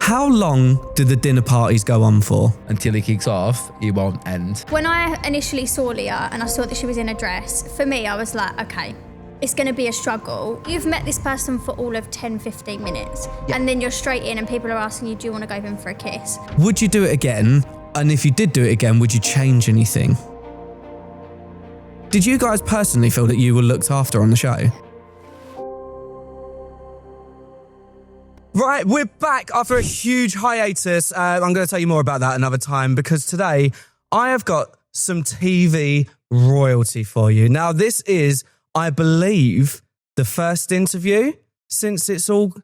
How long do the dinner parties go on for? Until it kicks off, it won't end. When I initially saw Leah and I saw that she was in a dress, for me, I was like, okay, it's going to be a struggle. You've met this person for all of 10, 15 minutes, and then you're straight in and people are asking you, do you want to go in for a kiss? Would you do it again? And if you did do it again, would you change anything? Did you guys personally feel that you were looked after on the show? Right, we're back after a huge hiatus. I'm going to tell you more about that another time because today I have got some TV royalty for you. Now, this is, I believe, the first interview since it's all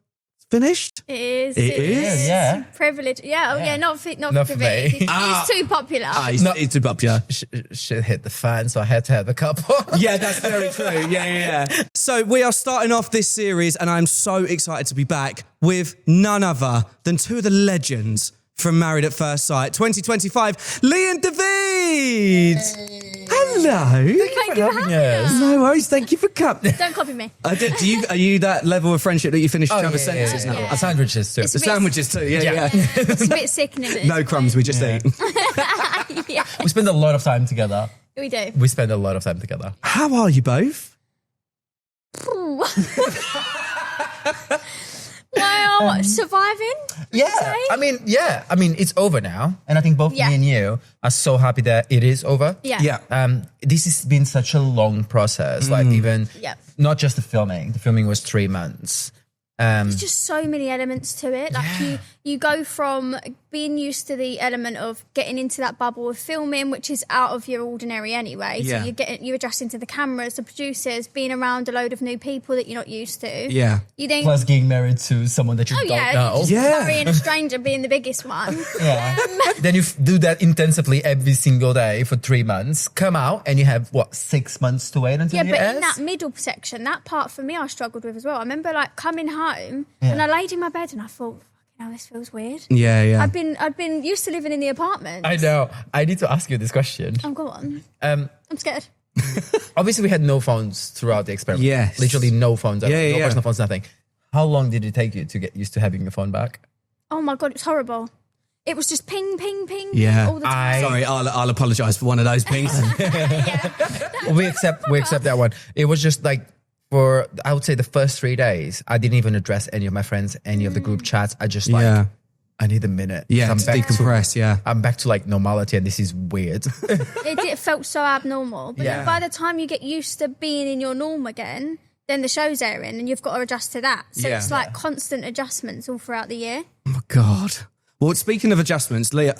finished. It is. It is? Yeah. Privilege. Yeah, not for Not for me. He's too popular. He's too popular. Shit hit the fan, so I had to have a couple. Yeah, that's very true. Yeah. So we are starting off this series and I'm so excited to be back with none other than two of the legends from Married at First Sight 2025, Leigh and Davide. Hello. Thank you for having us. No worries. Thank you for coming. Don't copy me. Are you that level of friendship that you finish each other's sentences now? yeah. Sandwiches too. It's The sandwiches too. Yeah. It's a bit sickening. No crumbs. We just eat. Yeah, We spend a lot of time together. we do. We spend a lot of time together. How are you both? Well, surviving? Yeah. say? I mean, it's over now. And I think both Yeah. me and you are so happy that it is over. Yeah. This has been such a long process. Like even Yeah. not just the filming. The filming was 3 months. There's just so many elements to it. Like you go from being used to the element of getting into that bubble of filming, which is out of your ordinary anyway. Yeah. So you're adjusting to the cameras, the producers, being around a load of new people that you're not used to. Yeah. You think, Plus getting married to someone that you don't know. just Yeah. marrying a stranger being the biggest one. Yeah. Then you do that intensively every single day for 3 months. Come out and you have 6 months to wait until Yeah, it but airs? in that middle section, that part for me I struggled with as well. I remember like coming home and I laid in my bed and I thought, fucking hell, this feels weird. Yeah. I'd been used to living in the apartment. I know. I need to ask you this question. Oh, go on. Um, I'm scared. Obviously, we had no phones throughout the experiment. Yes. Literally no phones. Yeah. No personal phones, nothing. How long did it take you to get used to having your phone back? Oh my God, it's horrible. It was just ping, ping, ping, Yeah. all the time. Sorry, I'll apologise for one of those pings. We accept that one. It was just like for, I would say, the first 3 days, I didn't even address any of my friends, any of the group chats. I just Yeah. I need a minute. Yeah, I'm to back decompress, yeah. I'm back to like normality and this is weird. It felt so abnormal. But then by the time you get used to being in your norm again, then the show's airing and you've got to adjust to that. So Yeah. it's like constant adjustments all throughout the year. Oh, my God. Well, speaking of adjustments, Leah,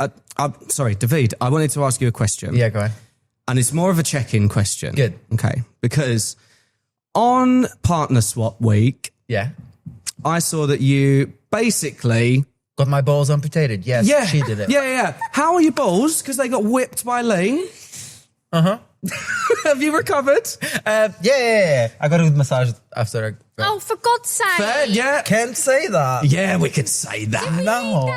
sorry, Davide, I wanted to ask you a question. Yeah, go on. And it's more of a check-in question. Good. Okay. Because on Partner Swap Week, Yeah. I saw that you basically... Got my balls amputated. Yes, Yeah. she did it. Yeah. How are your balls? Because they got whipped by Leigh. Uh-huh. Have you recovered? Yeah. I got a good massage after. Oh, for God's sake. Fair, yeah. Can't say that. Yeah, we could say that. No.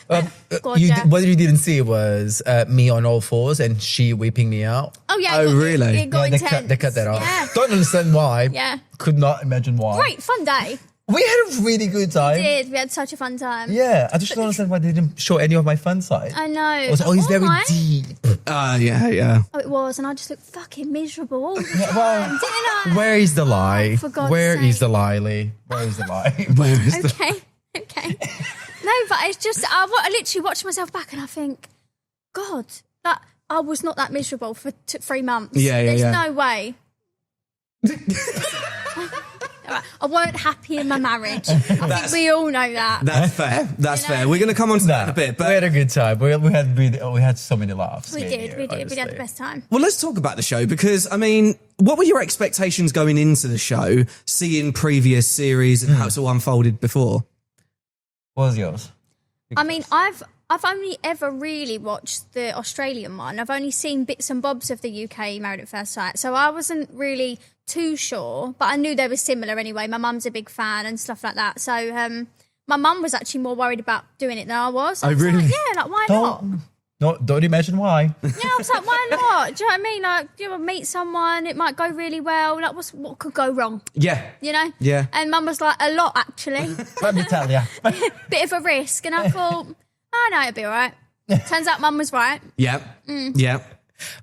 Gotcha. What you didn't see was me on all fours and she whipping me out. Oh, yeah. Oh, really? It got They intense. cut that off. Yeah. Don't understand why. Yeah. Could not imagine why. Great, fun day. We had a really good time. We had such a fun time. Yeah, I just don't understand why they didn't show any of my fun side. I know. It was always very mine? deep. Yeah. Oh, it was, and I just looked fucking miserable all the time, didn't I? Where is the lie? for God's Where is sake. the lie, Leigh? Where is the lie? Where is the... Okay. No, but it's just, I literally watch myself back and I think, God, that I was not that miserable for 3 months. Yeah, There's yeah. no way. I weren't happy in my marriage. I think we all know that. That's fair. That's fair. We're going to come on to that in a bit. We had But a good time. We had so many laughs. We me and did. you, We had honestly. the best time. well, let's talk about the show because, I mean, what were your expectations going into the show, seeing previous series and how it's all unfolded before? What was yours? I mean, I've only ever really watched the Australian one. I've only seen bits and bobs of the UK Married at First Sight. So I wasn't really too sure, but I knew they were similar anyway. My mum's a big fan and stuff like that. So my mum was actually more worried about doing it than I was. I was really? like, yeah, like why not? No, don't imagine why. Yeah, I was like, why not? Do you know what I mean? Like, you meet someone, it might go really well. Like, what could go wrong? Yeah. You know? Yeah. And Mum was like, a lot, actually. Let me tell you. Bit of a risk. And I thought, oh, no, it'll be all right. Turns out Mum was right. Yeah. Yeah.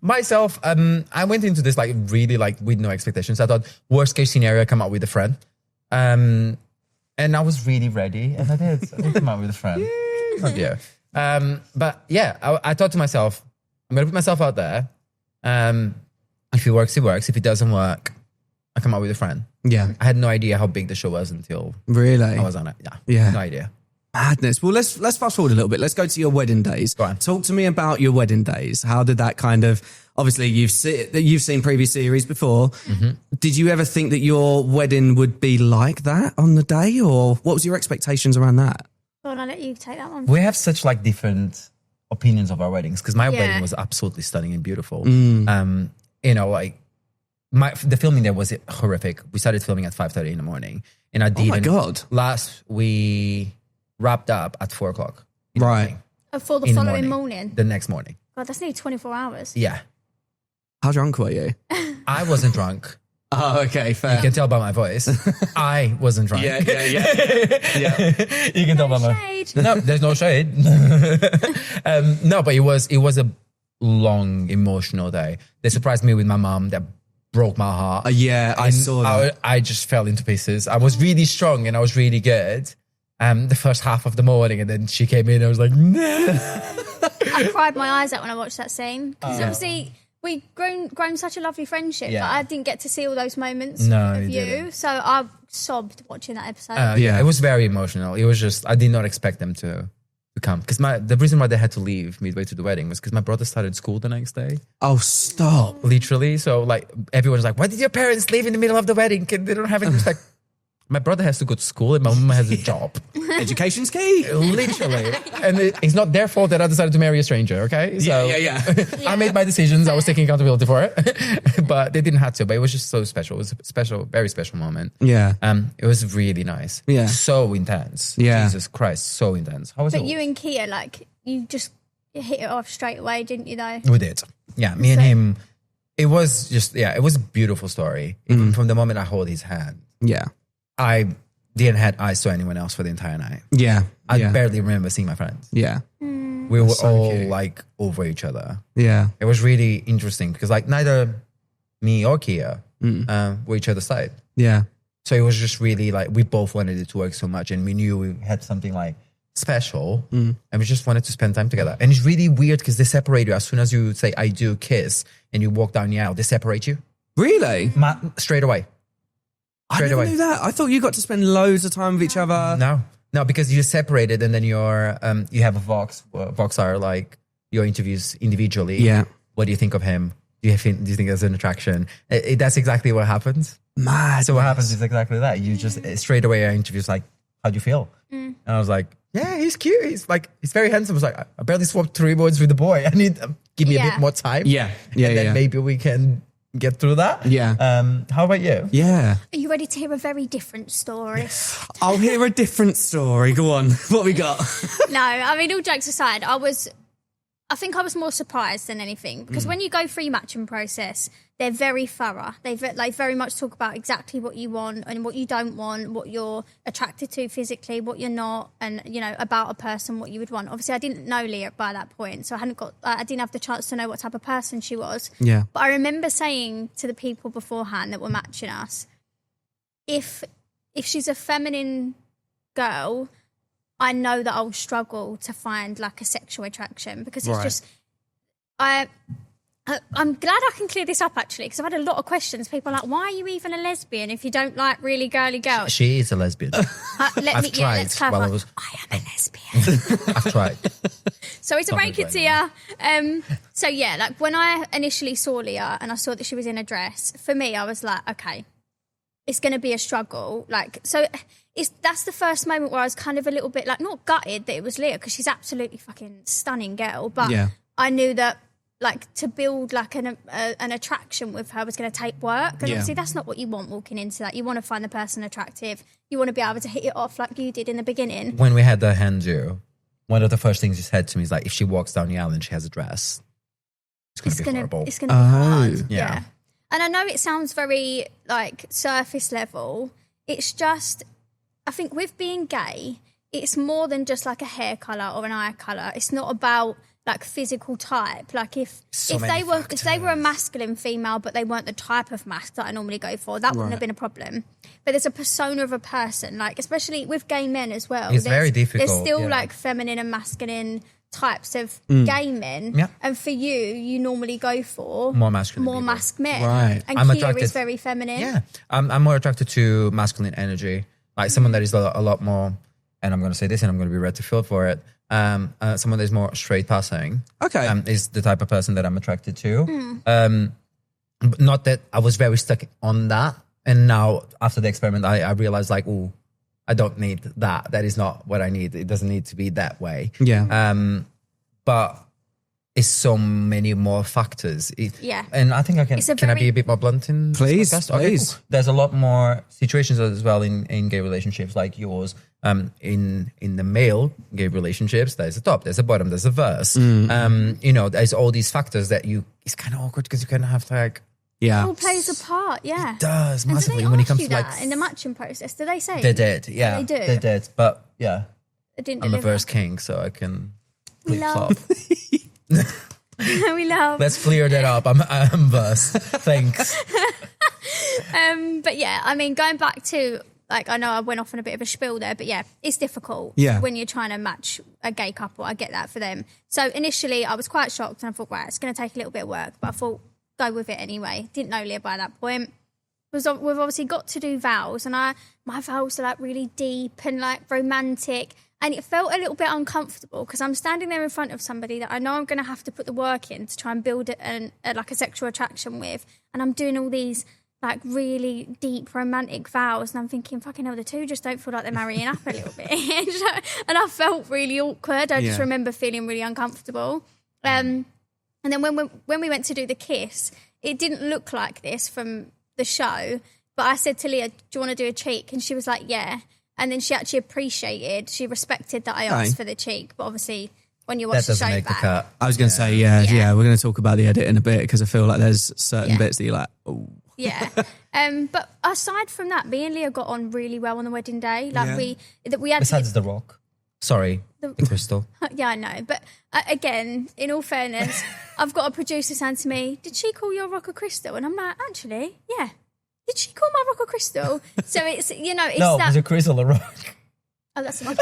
Myself, I went into this like really like with no expectations. I thought worst case scenario, I come out with a friend. And I was really ready. And I did. I did come out with a friend. Oh dear. But yeah, I thought to myself, I'm going to put myself out there. If it works, it works. If it doesn't work, I come out with a friend. Yeah. I had no idea how big the show was until Really? I was on it. Yeah. No idea. Madness. Well, let's fast forward a little bit. Let's go to your wedding days. Go on. Talk to me about your wedding days. How did that kind of? Obviously, you've seen previous series before. Mm-hmm. Did you ever think that your wedding would be like that on the day, or what was your expectations around that? Well, I'll let you take that one. We have such like different opinions of our weddings because my wedding was absolutely stunning and beautiful. You know, like the filming there was horrific. We started filming at 5:30 in the morning, and I didn't. Oh my God! We wrapped up at 4:00. Right. For the in following morning. The next morning. God, that's nearly 24 hours. Yeah. How drunk were you? I wasn't drunk. Oh, okay, fair. You can tell by my voice. I wasn't drunk. Yeah. You can tell by my Shade. No, there's no shade. No, but it was a long emotional day. They surprised me with my mom. That broke my heart. Yeah, I saw that. I just fell into pieces. I was really strong and I was really good. The first half of the morning, and then she came in. And I was like, no. I cried my eyes out when I watched that scene because obviously we've grown such a lovely friendship. Yeah. But I didn't get to see all those moments No, of you you, didn't. so I sobbed watching that episode. Yeah. It was very emotional. It was just I did not expect them to come because the reason why they had to leave midway through the wedding was because my brother started school the next day. Oh, stop. Literally. So like everyone's like, why did your parents leave in the middle of the wedding? They don't have it. It's like, my brother has to go to school and my mom has a job. Education's key. Literally. And it's not their fault that I decided to marry a stranger, okay? So Yeah. I made my decisions. I was taking accountability for it. But they didn't have to. But it was just so special. It was a special, very special moment. Yeah. It was really nice. Yeah. So intense. Yeah. Jesus Christ, so intense. How was But it? you and Kia, like, you just hit it off straight away, didn't you, though? We did. Yeah, me and him. It was just, it was a beautiful story. Even from the moment I hold his hand. Yeah. I didn't have eyes to anyone else for the entire night. Yeah. I barely remember seeing my friends. Yeah. We were so all cute. like over each other. Yeah. It was really interesting because like neither me or Kia were each other's side. Yeah. So it was just really like we both wanted it to work so much and we knew we had something like special and we just wanted to spend time together. And it's really weird because they separate you as soon as you say I do kiss and you walk down the aisle, they separate you. Really? Straight away. I never knew that. I thought you got to spend loads of time with each other. No, because you're separated and then you're you have a Vox are like your interviews individually. Yeah. What do you think of him? Do you think there's an attraction? That's exactly what happens. Mad. So what happens is exactly that. You just straight away our interviews like, how do you feel? And I was like, yeah, he's cute. He's very handsome. I was like, I barely swapped 3 words with the boy. I need give me a bit more time. Yeah. And then maybe we can get through that. Yeah. How about you? Yeah. Are you ready to hear a very different story? I'll hear a different story. Go on. What we got? No, I mean, all jokes aside, I think I was more surprised than anything because when you go through your matching process, they're very thorough. They very much talk about exactly what you want and what you don't want, what you're attracted to physically, what you're not, and about a person, what you would want. Obviously, I didn't know Leah by that point, so I didn't have the chance to know what type of person she was. Yeah. But I remember saying to the people beforehand that were matching us, if she's a feminine girl, I know that I'll struggle to find like a sexual attraction because it's just, I'm glad I can clear this up actually because I've had a lot of questions. People are like, why are you even a lesbian if you don't like really girly girls? She is a lesbian. Let's clarify. I am a lesbian. I've tried. Sorry to break it to you. So yeah, like when I initially saw Leah and I saw that she was in a dress, for me, I was like, okay, it's going to be a struggle. Like, so that's the first moment where I was kind of a little bit like, not gutted that it was Leah because she's absolutely fucking stunning girl. But I knew that like to build like an attraction with her was going to take work. And obviously that's not what you want walking into that. You want to find the person attractive. You want to be able to hit it off like you did in the beginning. When we had the hand do, one of the first things he said to me is like, if she walks down the aisle and she has a dress, it's gonna be horrible. It's gonna be hard. Yeah. And I know it sounds very like surface level. It's just, I think with being gay, it's more than just like a hair colour or an eye colour. It's not about like physical type. Like if they were a masculine female but they weren't the type of mask that I normally go for, that wouldn't have been a problem. But there's a persona of a person, like especially with gay men as well. It's very difficult. There's still like feminine and masculine types of gay men. Yeah. And for you normally go for more masculine people. masked men. Right. And Kia is very feminine. Yeah. I'm more attracted to masculine energy. Like someone that is a lot more, and I'm going to say this and I'm going to be red to feel for it. Someone that is more straight passing. Okay. Is the type of person that I'm attracted to. Not that I was very stuck on that. And now after the experiment, I realized like, oh, I don't need that. That is not what I need. It doesn't need to be that way. Yeah. But it's so many more factors. And I think I can I be a bit more blunt in Please, this podcast? please. Okay, cool. There's a lot more situations as well in gay relationships like yours. In the male gay relationships, there's a top, there's a bottom, there's a verse. There's all these factors that it's kind of awkward because you kind of have to like. Yeah. It all plays a part, yeah. It does, and massively. Do they when it ask comes you to like. that in the matching process? Do they say? They did, yeah. They do? They did, but yeah. It didn't I'm a deliver. verse king, so I can. We love. We love. Let's clear that up. I'm verse. Thanks. But yeah, I mean, going back to, like, I know I went off on a bit of a spiel there, but yeah, it's difficult when you're trying to match a gay couple. I get that for them. So initially I was quite shocked and I thought, wow, it's going to take a little bit of work, but I thought, go with it anyway. Didn't know Leah by that point. We've obviously got to do vows, and my vows are like really deep and like romantic, and it felt a little bit uncomfortable because I'm standing there in front of somebody that I know I'm going to have to put the work in to try and build like a sexual attraction with, and I'm doing all these like really deep romantic vows, and I'm thinking, fucking hell, the two just don't feel like they're marrying up a little bit. And I felt really awkward. I just remember feeling really uncomfortable. And then when we went to do the kiss, it didn't look like this from the show, but I said to Leah, do you want to do a cheek? And she was like, yeah. And then she actually she respected that I asked for the cheek, but obviously when you watch the show make back. the cut. I was going to say, yeah, we're going to talk about the edit in a bit because I feel like there's certain bits that you're like, oh. Yeah. But aside from that, me and Leah got on really well on the wedding day. Like we had Besides the rock. Sorry, the crystal. Yeah, I know. But again, in all fairness, I've got a producer saying to me, did she call your rock a crystal? And I'm like, actually, yeah. Did she call my rock a crystal? So it's, it's no, that. it's a crystal a rock. Oh, that's not.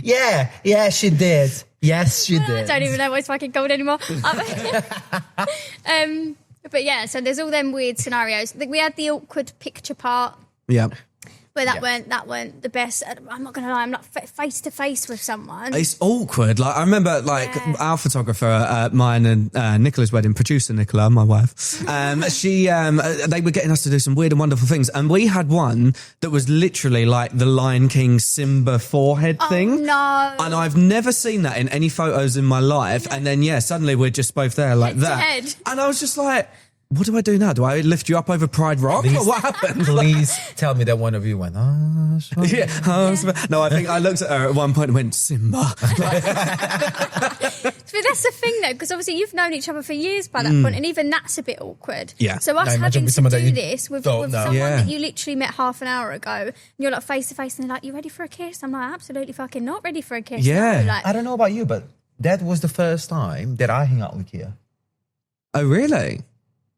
Yeah, she did. Yes, she did. I don't even know why it's fucking gold anymore. But yeah, so there's all them weird scenarios. We had the awkward picture part. Yeah. But that weren't the best. I'm not going to lie, I'm not face to face with someone. It's awkward. Like I remember, our photographer at mine and Nicola's wedding, producer Nicola, my wife. They were getting us to do some weird and wonderful things, and we had one that was literally like the Lion King Simba forehead thing. No, and I've never seen that in any photos in my life. And then suddenly we're just both there like that, head. And I was just like, what do I do now? Do I lift you up over Pride Rock? Or what happened? Please tell me that one of you went, sure. No, I think I looked at her at one point and went, Simba. But that's the thing, though, because obviously you've known each other for years by that point, and even that's a bit awkward. Yeah. So us having to do this with someone Yeah. that you literally met half an hour ago, and you're like face to face, and they're like, "You ready for a kiss?" I'm like, "Absolutely fucking not ready for a kiss." Yeah. No, like, I don't know about you, but that was the first time that I hung out with Kia. Oh, really?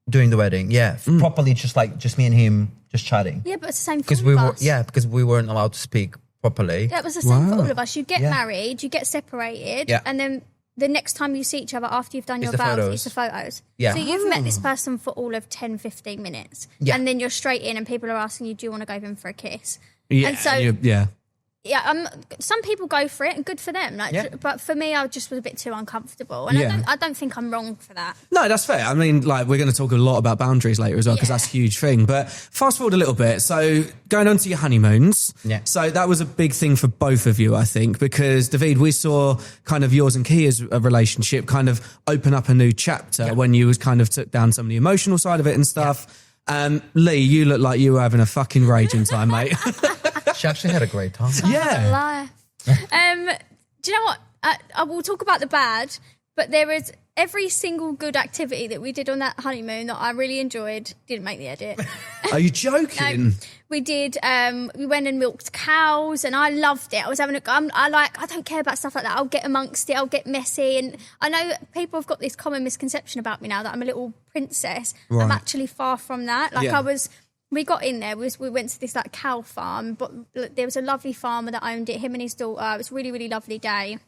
During the wedding, properly, just me and him, just chatting. yeah, but it's the same Because for all of us. because we weren't allowed to speak properly. That was the same for all of us. You get married, you get separated, Yeah. and then the next time you see each other after you've done your the vows, photos. it's the photos. Yeah. So you've met this person for all of 10, 15 minutes. Yeah. And then you're straight in and people are asking you, do you want to go in for a kiss? Yeah. And so, some people go for it and good for them. But for me, I just was a bit too uncomfortable. And I don't think I'm wrong for that. No, that's fair. I mean, we're going to talk a lot about boundaries later as well, because that's a huge thing. But fast forward a little bit. So going on to your honeymoons. Yeah. So that was a big thing for both of you, I think, because Davide, we saw kind of yours and Kia's relationship kind of open up a new chapter when you was kind of took down some of the emotional side of it and stuff. Leigh, you look like you were having a fucking raging time, mate. She actually had a great time. Yeah. Do you know what? I will talk about the bad, but there is every single good activity that we did on that honeymoon that I really enjoyed. Didn't make the edit. Are you joking? No, we did. We went and milked cows, and I loved it. I was having I don't care about stuff like that. I'll get amongst it. I'll get messy, and I know people have got this common misconception about me now that I'm a little princess. Right. I'm actually far from that. Like Yeah. We got in there. We went to this like cow farm, but there was a lovely farmer that owned it. Him and his daughter. It was a really, really lovely day.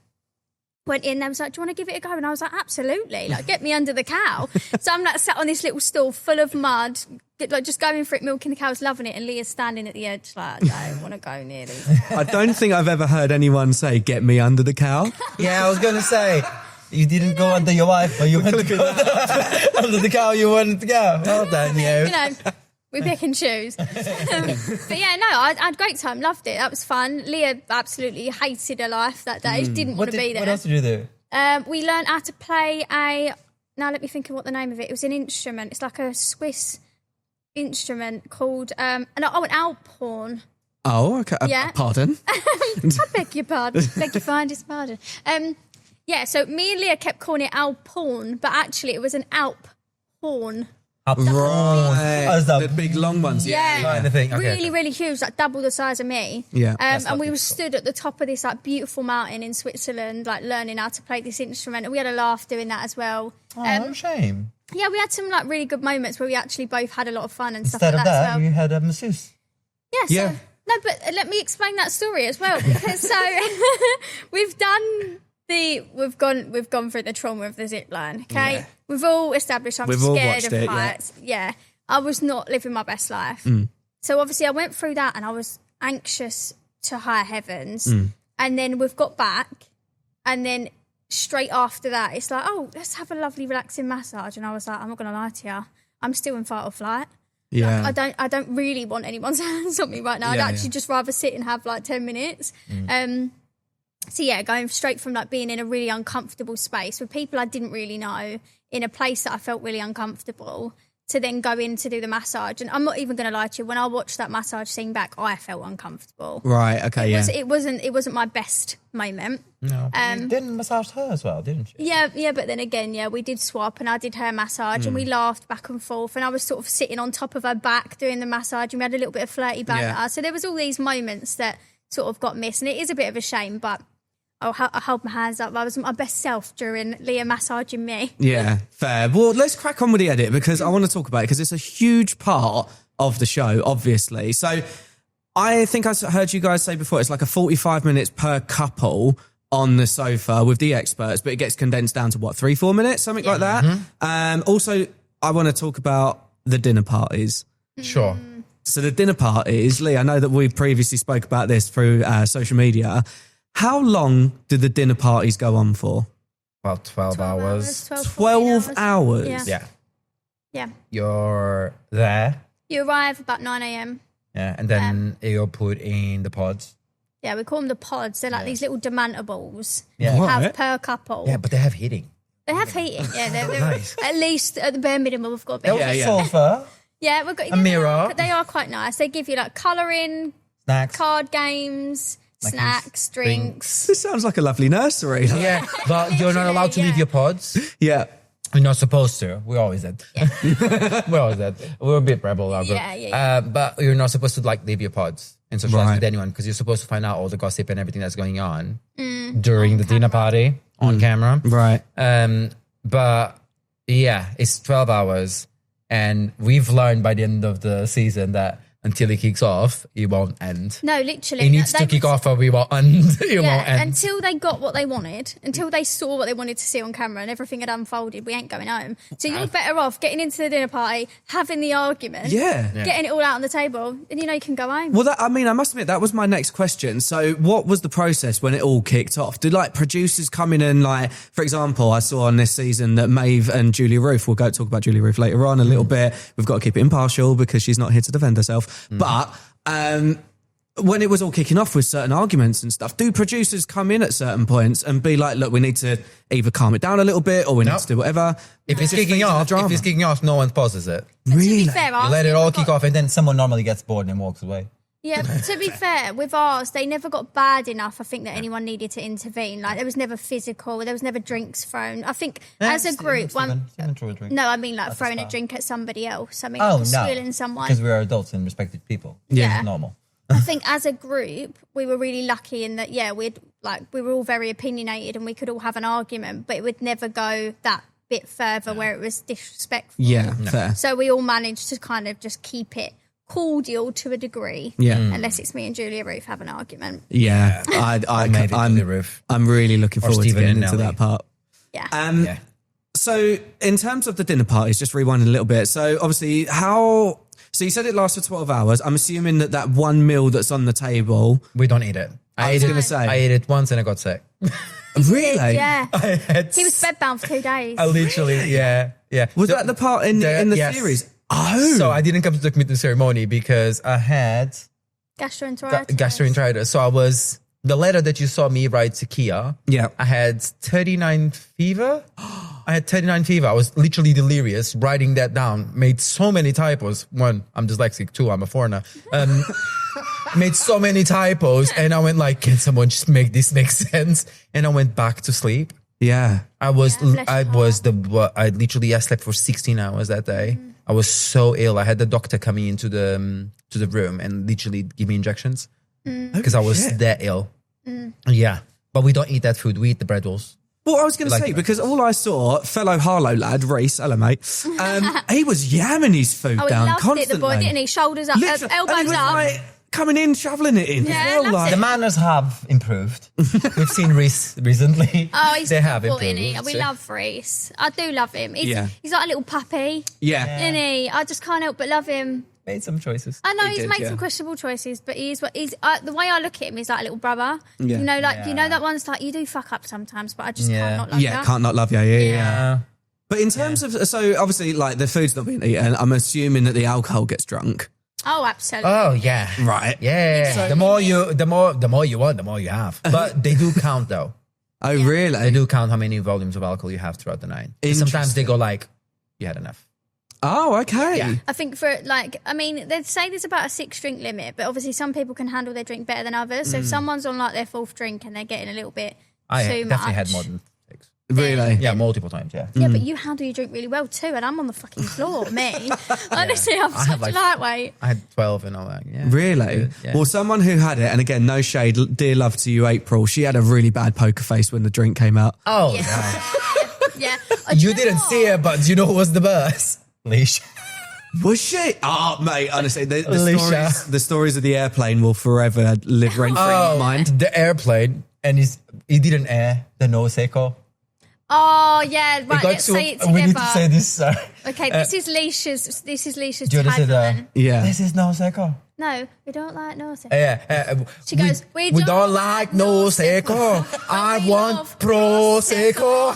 Went in there, was like, do you want to give it a go? And I was like, absolutely, like, get me under the cow. So I'm like sat on this little stool full of mud, like just going for it, milking the cows, loving it. And Leah's standing at the edge like, I don't want to go near these cows. I don't think I've ever heard anyone say, get me under the cow. Yeah, I was going to say, you didn't go under your wife, but you went to go under the cow you wanted to go. Well done, You know, we pick and choose. But yeah, no, I had a great time, loved it. That was fun. Leah absolutely hated her life that day. She didn't want to be there. What else did you do? We learned how to play now let me think of what the name of it. It was an instrument. It's like a Swiss instrument called, an alphorn. Oh, okay. Yeah. Pardon? I beg your pardon. Beg your kindest pardon. Yeah, so me and Leah kept calling it alphorn, but actually it was an alp horn. Right. The big long ones. Yeah. Kind of thing. Okay, Really, really huge, like double the size of me. Yeah. And we were stood at the top of this like beautiful mountain in Switzerland, like learning how to play this instrument, and we had a laugh doing that as well. Oh, shame. Yeah, we had some like really good moments where we actually both had a lot of fun and stuff Instead like of that that, as well. you had a masseuse. Yeah, Yeah. No, but let me explain that story as well. Because so we've gone through the trauma of the zip line. Okay, Yeah. we've all established I'm We've all scared watched of it, yeah. heights. Yeah, I was not living my best life. So obviously I went through that and I was anxious to higher heavens. And then we've got back, and then straight after that, it's like, oh, let's have a lovely relaxing massage. And I was like, I'm not going to lie to you, I'm still in fight or flight. Yeah. I don't really want anyone's hands on me right now. I'd actually just rather sit and have like 10 minutes. So yeah, going straight from like being in a really uncomfortable space with people I didn't really know, in a place that I felt really uncomfortable, to then go in to do the massage. And I'm not even going to lie to you, when I watched that massage scene back, I felt uncomfortable. Right, okay, It wasn't my best moment. No. You didn't massage her as well, didn't you? Yeah, but then again, yeah, we did swap, and I did her massage, and we laughed back and forth, and I was sort of sitting on top of her back doing the massage, and we had a little bit of flirty banter. Yeah. So there was all these moments that sort of got missed, and it is a bit of a shame, but I hold my hands up. I was my best self during Leah massaging me. Yeah, fair. Well, let's crack on with the edit, because I want to talk about it, because it's a huge part of the show, obviously. So I think I heard you guys say before, it's like a 45 minutes per couple on the sofa with the experts, but it gets condensed down to what, 3-4 minutes, something like that. Also, I want to talk about the dinner parties. Sure. So the dinner parties, Lee, I know that we previously spoke about this through social media. How long did the dinner parties go on for? About 12 hours. 12 hours? Yeah. You're there. You arrive about 9 a.m. Yeah, and then you're put in the pods. Yeah, we call them the pods. They're like these little demanter balls Yeah. you Right. have per couple. Yeah, but they have heating. They have heating. Yeah, they're Nice. at least at the bare minimum we've got a bit. There was a sofa, Yeah, we've got a mirror. They are quite nice. They give you like colouring, snacks. card games, snacks, drinks. This sounds like a lovely nursery. Yeah, but you're not allowed to leave your pods. Yeah. You're not supposed to. We always did. We always did. We're a bit rebel. Yeah. But you're not supposed to like leave your pods and socialize Right. with anyone, because you're supposed to find out all the gossip and everything that's going on during the dinner party on camera. Right. But yeah, it's 12 hours. And we've learned by the end of the season that until it kicks off, it won't end. No, literally. It needs to kick off or we won't end. It won't end. Until they got what they wanted, until they saw what they wanted to see on camera and everything had unfolded, we ain't going home. So you're better off getting into the dinner party, having the argument, Yeah. getting it all out on the table, and you can go home. Well, I must admit, that was my next question. So what was the process when it all kicked off? Did producers come in and for example, I saw on this season that Maeve and Julia Ruth, we'll go talk about Julia Ruth later on a little bit. We've got to keep it impartial because she's not here to defend herself. But when it was all kicking off with certain arguments and stuff, do producers come in at certain points and be like, look, we need to either calm it down a little bit or we need to do whatever? If it's kicking off, no one pauses it. And to Really? be fair, You let it all kick off and then someone normally gets bored and walks away. Yeah, but to be fair, with ours, they never got bad enough, I think, that anyone needed to intervene. Like, there was never physical, there was never drinks thrown. I think as a group, no, I mean, like, throwing a drink at somebody else. I mean, squealing someone. Because we are adults and respected people. Yeah. It's normal. I think as a group, we were really lucky in that, we were all very opinionated and we could all have an argument, but it would never go that bit further where it was disrespectful. Yeah, fair. So we all managed to kind of just keep it cordial to a degree. Yeah. Unless it's me and Julia Ruth have an argument. Yeah. I'm really looking forward to getting into that part. Yeah. So in terms of the dinner parties, just rewinding a little bit. So obviously so you said it lasts for 12 hours. I'm assuming that one meal that's on the table. We don't eat it. I ate it once and I got sick. Really? Yeah. He was bedbound for 2 days. I literally, yeah. Was that the part in the series? Oh. So I didn't come to the commitment ceremony because I had gastroenteritis. So the letter that you saw me write to Kia. Yeah. I had 39 fever. I was literally delirious writing that down. Made so many typos. One, I'm dyslexic. Two, I'm a foreigner. Made so many typos. And I went like, can someone just make this make sense? And I went back to sleep. Yeah. I slept for 16 hours that day. I was so ill. I had the doctor coming into the room and literally give me injections because I was that ill. Yeah. But we don't eat that food. We eat the bread rolls. Well, I was going to say, because all I saw, fellow Harlow lad, Reese, hello mate, he was yamming his food down loved constantly. It, the boy, didn't he? Shoulders up, elbows and he was up. Like, coming in, shoveling it in. Yeah, The manners have improved. We've seen Reese recently. Oh, he's they have improved. improved. We love Reese. I do love him. He's like a little puppy. Yeah. Isn't he? I just can't help but love him. Made some choices. I know he's made some questionable choices, but he's the way I look at him, he's like a little brother. Yeah. You know, that one's like, you do fuck up sometimes, but I just can't not love you. Can't not love you. Yeah. But in terms of, so obviously, like the food's not being eaten, I'm assuming that the alcohol gets drunk. Oh, absolutely. Oh, yeah. Right. Yeah. So, the more you want, the more you have. But they do count though. Oh, really? They do count how many volumes of alcohol you have throughout the night. Sometimes they go like, you had enough. Oh, okay. Yeah. I think they'd say there's about a 6-drink limit, but obviously some people can handle their drink better than others. So if someone's on like their 4th drink and they're getting a little bit too much. Definitely had more than 6. Really? Yeah, multiple times, yeah. Yeah, but you handle your drink really well too, and I'm on the fucking floor, me. Honestly, I'm such a lightweight. I had 12 and all that, yeah. Really? Yeah. Well, someone who had it, and again, no shade, dear love to you, April, she had a really bad poker face when the drink came out. Oh, Yeah. You didn't see it, but you know who was the best? Leash. Was she? Oh, mate, honestly, the stories of the airplane will forever live rent-free in my mind. The airplane, and he didn't air the no seco. Oh, yeah, right, let's say it together. We need to say this, Okay, this is Leisha's do you want to say tagline. Yeah. This is no seco. No, we don't like no seco. Yeah. She goes, we don't like no seco. I want prosecco.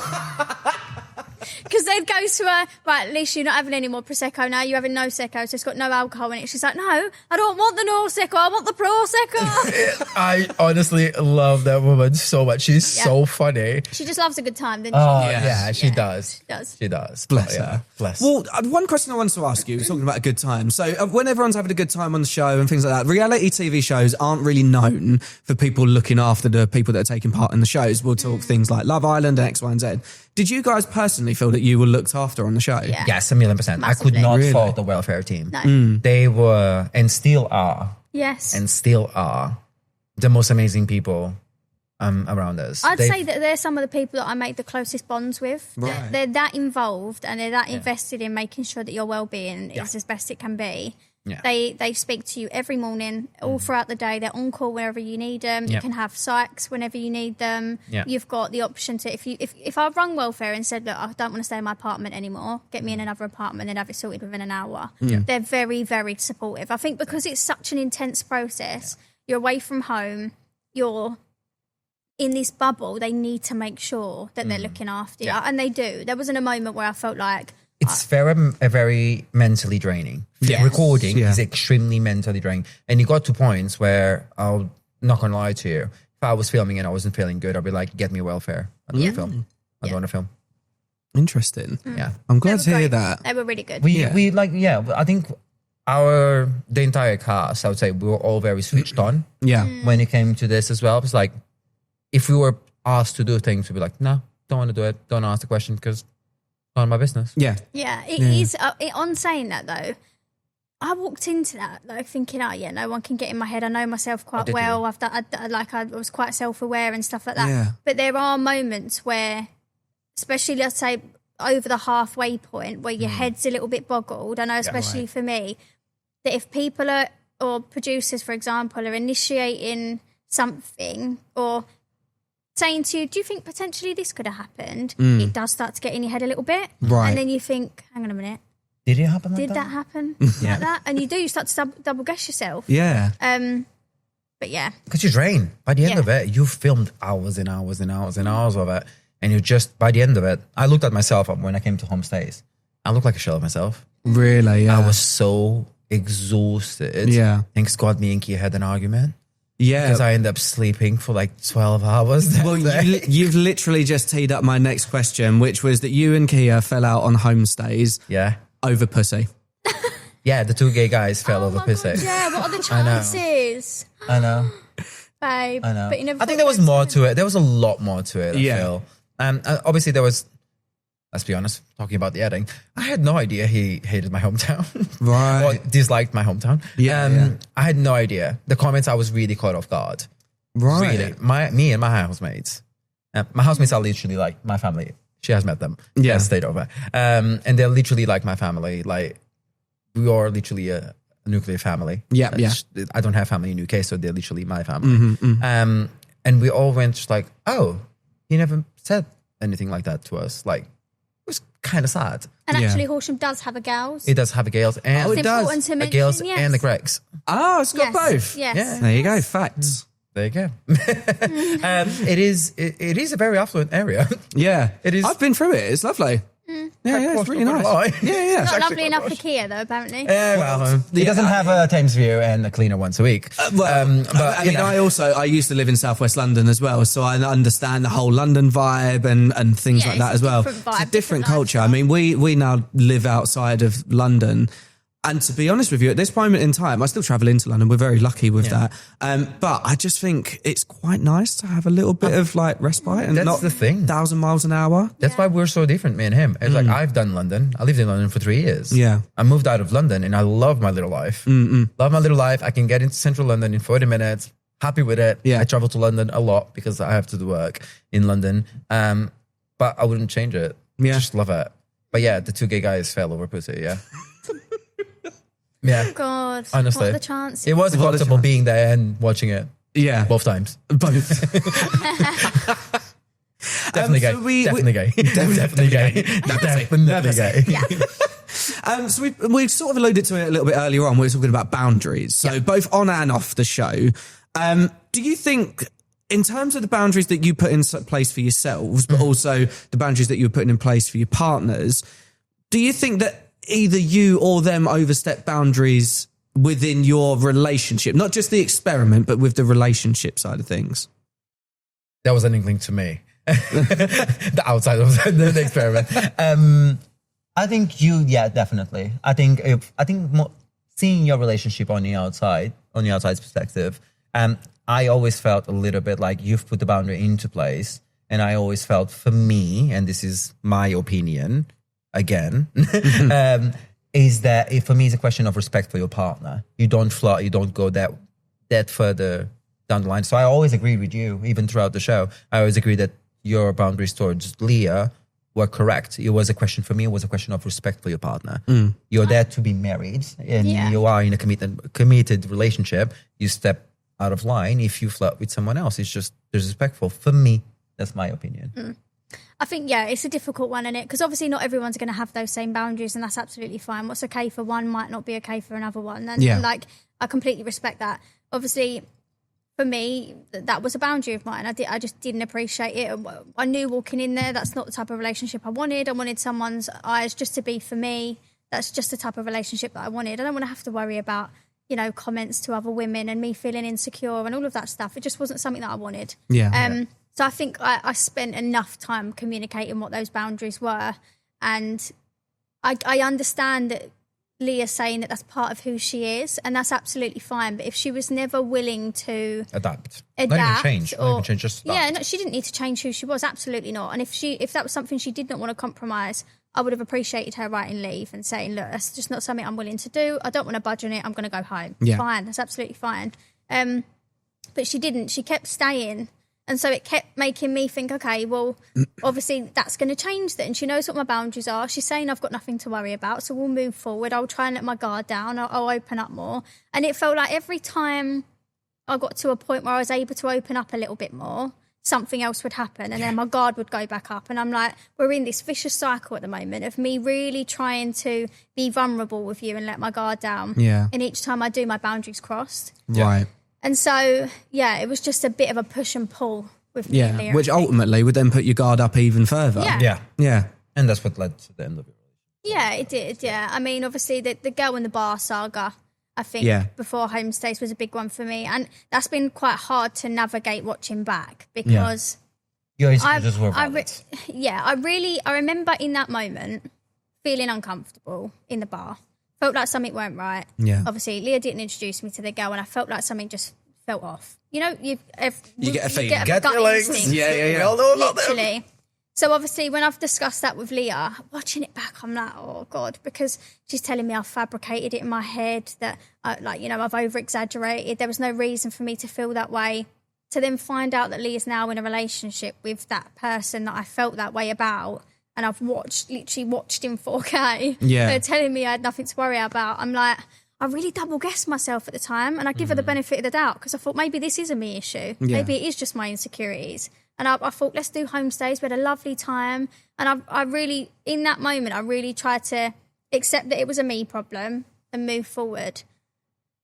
Because they'd go to her, right, Leisha, you're not having any more Prosecco now, you're having no Secco, so it's got no alcohol in it. She's like, no, I don't want the no Secco, I want the Prosecco. I honestly love that woman so much. She's so funny. She just loves a good time, doesn't Oh, she? yeah, she does. She does. Bless her. Bless. Well, one question I wanted to ask you, was talking about a good time. So when everyone's having a good time on the show and things like that, reality TV shows aren't really known for people looking after the people that are taking part in the shows. We'll talk things like Love Island and X, Y, and Z. Did you guys personally feel that you were looked after on the show? Yeah. Yes, 1,000,000%. I could not fault the welfare team. No. They were, and still are, Yes. and still are, the most amazing people around us. I'd say that they're some of the people that I make the closest bonds with. Right. They're that involved and they're that invested in making sure that your well-being is as best it can be. Yeah. They speak to you every morning, all throughout the day. They're on call wherever you need them. You can have psychs whenever you need them. Yeah. You've got the option to, if I rung welfare and said, look, I don't want to stay in my apartment anymore, get me in another apartment and have it sorted within an hour. Yeah. They're very, very supportive. I think because it's such an intense process, you're away from home, you're in this bubble, they need to make sure that they're looking after you. And they do. There wasn't a moment where I felt like, it's very mentally draining. Yes. Recording is extremely mentally draining. And it got to points where, I'll not going to lie to you, if I was filming and I wasn't feeling good, I'd be like, get me welfare. I don't want to film. I don't want to film. Interesting. Yeah. I'm glad to hear that. They were really good. I think the entire cast, I would say we were all very switched on Yeah. when it came to this as well. It's like, if we were asked to do things, we'd be like, no, don't want to do it. Don't ask the question because none of my business. Yeah. Yeah, it is. On saying that though, I walked into that like thinking, oh yeah, no one can get in my head. I know myself quite well. I was quite self-aware and stuff like that. Yeah. But there are moments where, especially let's say over the halfway point, where your head's a little bit boggled. I know, especially for me, that if people are, or producers, for example, are initiating something or saying to you, do you think potentially this could have happened? It does start to get in your head a little bit. Right. And then you think, hang on a minute. Did it happen like Did that? that happen like that? And you start to double guess yourself. Yeah. But yeah. Because you drain. By the end Yeah. of it, you filmed hours and hours and hours and hours of it. And you just, by the end of it, I looked at myself when I came to homestays. I looked like a shell of myself. Really? Yeah. I was so exhausted. Yeah. Thanks God me and Kia had an argument. Yeah. Because I ended up sleeping for like 12 hours. that Well, day. you've literally just teed up my next question, which was that you and Kia fell out on homestays Yeah. over pussy. Yeah, the two gay guys fell over my God, pissing. yeah, what are the I know. chances? I know. Babe. I know. But you never I think thought there was about more to it. There was a lot more to it, I Yeah. feel. Obviously, there was, let's be honest, talking about the editing, I had no idea he hated my hometown. Right. Or disliked my hometown. Yeah. I had no idea. The comments, I was really caught off guard. Right. Really. Me and my housemates. My housemates are literally like my family. She has met them. Yeah. She has stayed over. And they're literally like my family. Like, we are literally a nuclear family. Yeah, yeah. I don't have family in UK, so they're literally my family. And we all went just like, oh, he never said anything like that to us. Like, it was kind of sad. And Yeah. actually, Horsham does have a gals. It does have a Gales and It's important to a mention, Gales yes. and the Gregs. Oh, it's got Yes, both. Yes. Yeah. There you go. Facts. There you go. It is a very affluent area. Yeah. It is- I've been through it. It's lovely. Yeah, it's really nice. Yeah. Not lovely enough for Kia, though, apparently. He doesn't have a Thames view and a cleaner once a week. But I mean, I used to live in Southwest London as well, so I understand the whole London vibe and things Yeah, like that it's as a well. different vibe, It's a different different culture. I lifestyle. mean, we now live outside of London. And to be honest with you, at this moment in time, I still travel into London. We're very lucky with that. But I just think it's quite nice to have a little bit of like respite and That's not the thing. 1,000 miles an hour. That's why we're so different, me and him. It's like, I've done London. I lived in London for 3 years. Yeah. I moved out of London and I love my little life. Love my little life. I can get into central London in 40 minutes. Happy with it. Yeah. I travel to London a lot because I have to do work in London. But I wouldn't change it. Yeah. Just love it. But yeah, the two gay guys fell over pussy, yeah. Yeah. God. Honestly. What are the chances? It was What a uncomfortable chance. being there and watching it Yeah. both times. Both. Definitely gay. so we- Definitely gay. Definitely gay. Definitely gay. So we sort of alluded to it a little bit earlier on. We were talking about boundaries. So both on and off the show. Do you think, in terms of the boundaries that you put in place for yourselves, but also the boundaries that you're putting in place for your partners, do you think that either you or them overstep boundaries within your relationship? Not just the experiment, but with the relationship side of things. That was an inkling to me. The outside of the experiment. I think definitely. I think seeing your relationship on the outside's perspective, I always felt a little bit like you've put the boundary into place, and I always felt, for me, and this is my opinion, again, is that for me it's a question of respect for your partner. You don't flirt, you don't go that further down the line. So I always agree with you, even throughout the show. I always agree that your boundaries towards Leah were correct. It was a question for me. It was a question of respect for your partner. You're there to be married, and Yeah. you are in a committed relationship. You step out of line if you flirt with someone else. It's just disrespectful. For me, that's my opinion. I think, it's a difficult one, isn't it? Because obviously not everyone's going to have those same boundaries, and that's absolutely fine. What's okay for one might not be okay for another one. And I completely respect that. Obviously, for me, that was a boundary of mine. I just didn't appreciate it. I knew walking in there, that's not the type of relationship I wanted. I wanted someone's eyes just to be for me. That's just the type of relationship that I wanted. I don't want to have to worry about, comments to other women and me feeling insecure and all of that stuff. It just wasn't something that I wanted. So I think I spent enough time communicating what those boundaries were. And I understand that Leah saying that that's part of who she is, and that's absolutely fine. But if she was never willing to adapt, not even change, just adapt. Yeah, no, she didn't need to change who she was, absolutely not. And if that was something she did not want to compromise, I would have appreciated her writing leave and saying, look, that's just not something I'm willing to do. I don't want to budge on it. I'm going to go home. Yeah. Fine, that's absolutely fine. But she didn't. She kept staying. And so it kept making me think, okay, well, obviously that's going to change then. She knows what my boundaries are. She's saying I've got nothing to worry about, so we'll move forward. I'll try and let my guard down. I'll open up more. And it felt like every time I got to a point where I was able to open up a little bit more, something else would happen and then my guard would go back up. And I'm like, we're in this vicious cycle at the moment of me really trying to be vulnerable with you and let my guard down. Yeah. And each time I do, my boundaries crossed. Right. And so, yeah, it was just a bit of a push and pull with me and Leah. Which ultimately would then put your guard up even further. Yeah. Yeah. And that's what led to the end of it. Yeah, it did, yeah. I mean, obviously, the girl in the bar saga, I think, before Homestays was a big one for me. And that's been quite hard to navigate watching back because... Your excuses were valid. I remember in that moment feeling uncomfortable in the bar. Felt like something weren't right. Yeah. Obviously, Leah didn't introduce me to the girl and I felt like something just felt off. You know, you get a feeling. Gut feelings. instinct. We all know about them. Literally. So obviously when I've discussed that with Leah, watching it back, I'm like, oh God, because she's telling me I've fabricated it in my head, that I've over-exaggerated. There was no reason for me to feel that way. To then find out that Leah's now in a relationship with that person that I felt that way about, and I've literally watched in 4K. Yeah. They're telling me I had nothing to worry about. I'm like, I really double-guessed myself at the time, and I give her the benefit of the doubt because I thought maybe this is a me issue. Yeah. Maybe it is just my insecurities. And I thought, let's do Homestays. We had a lovely time. And I really, in that moment, I really tried to accept that it was a me problem and move forward.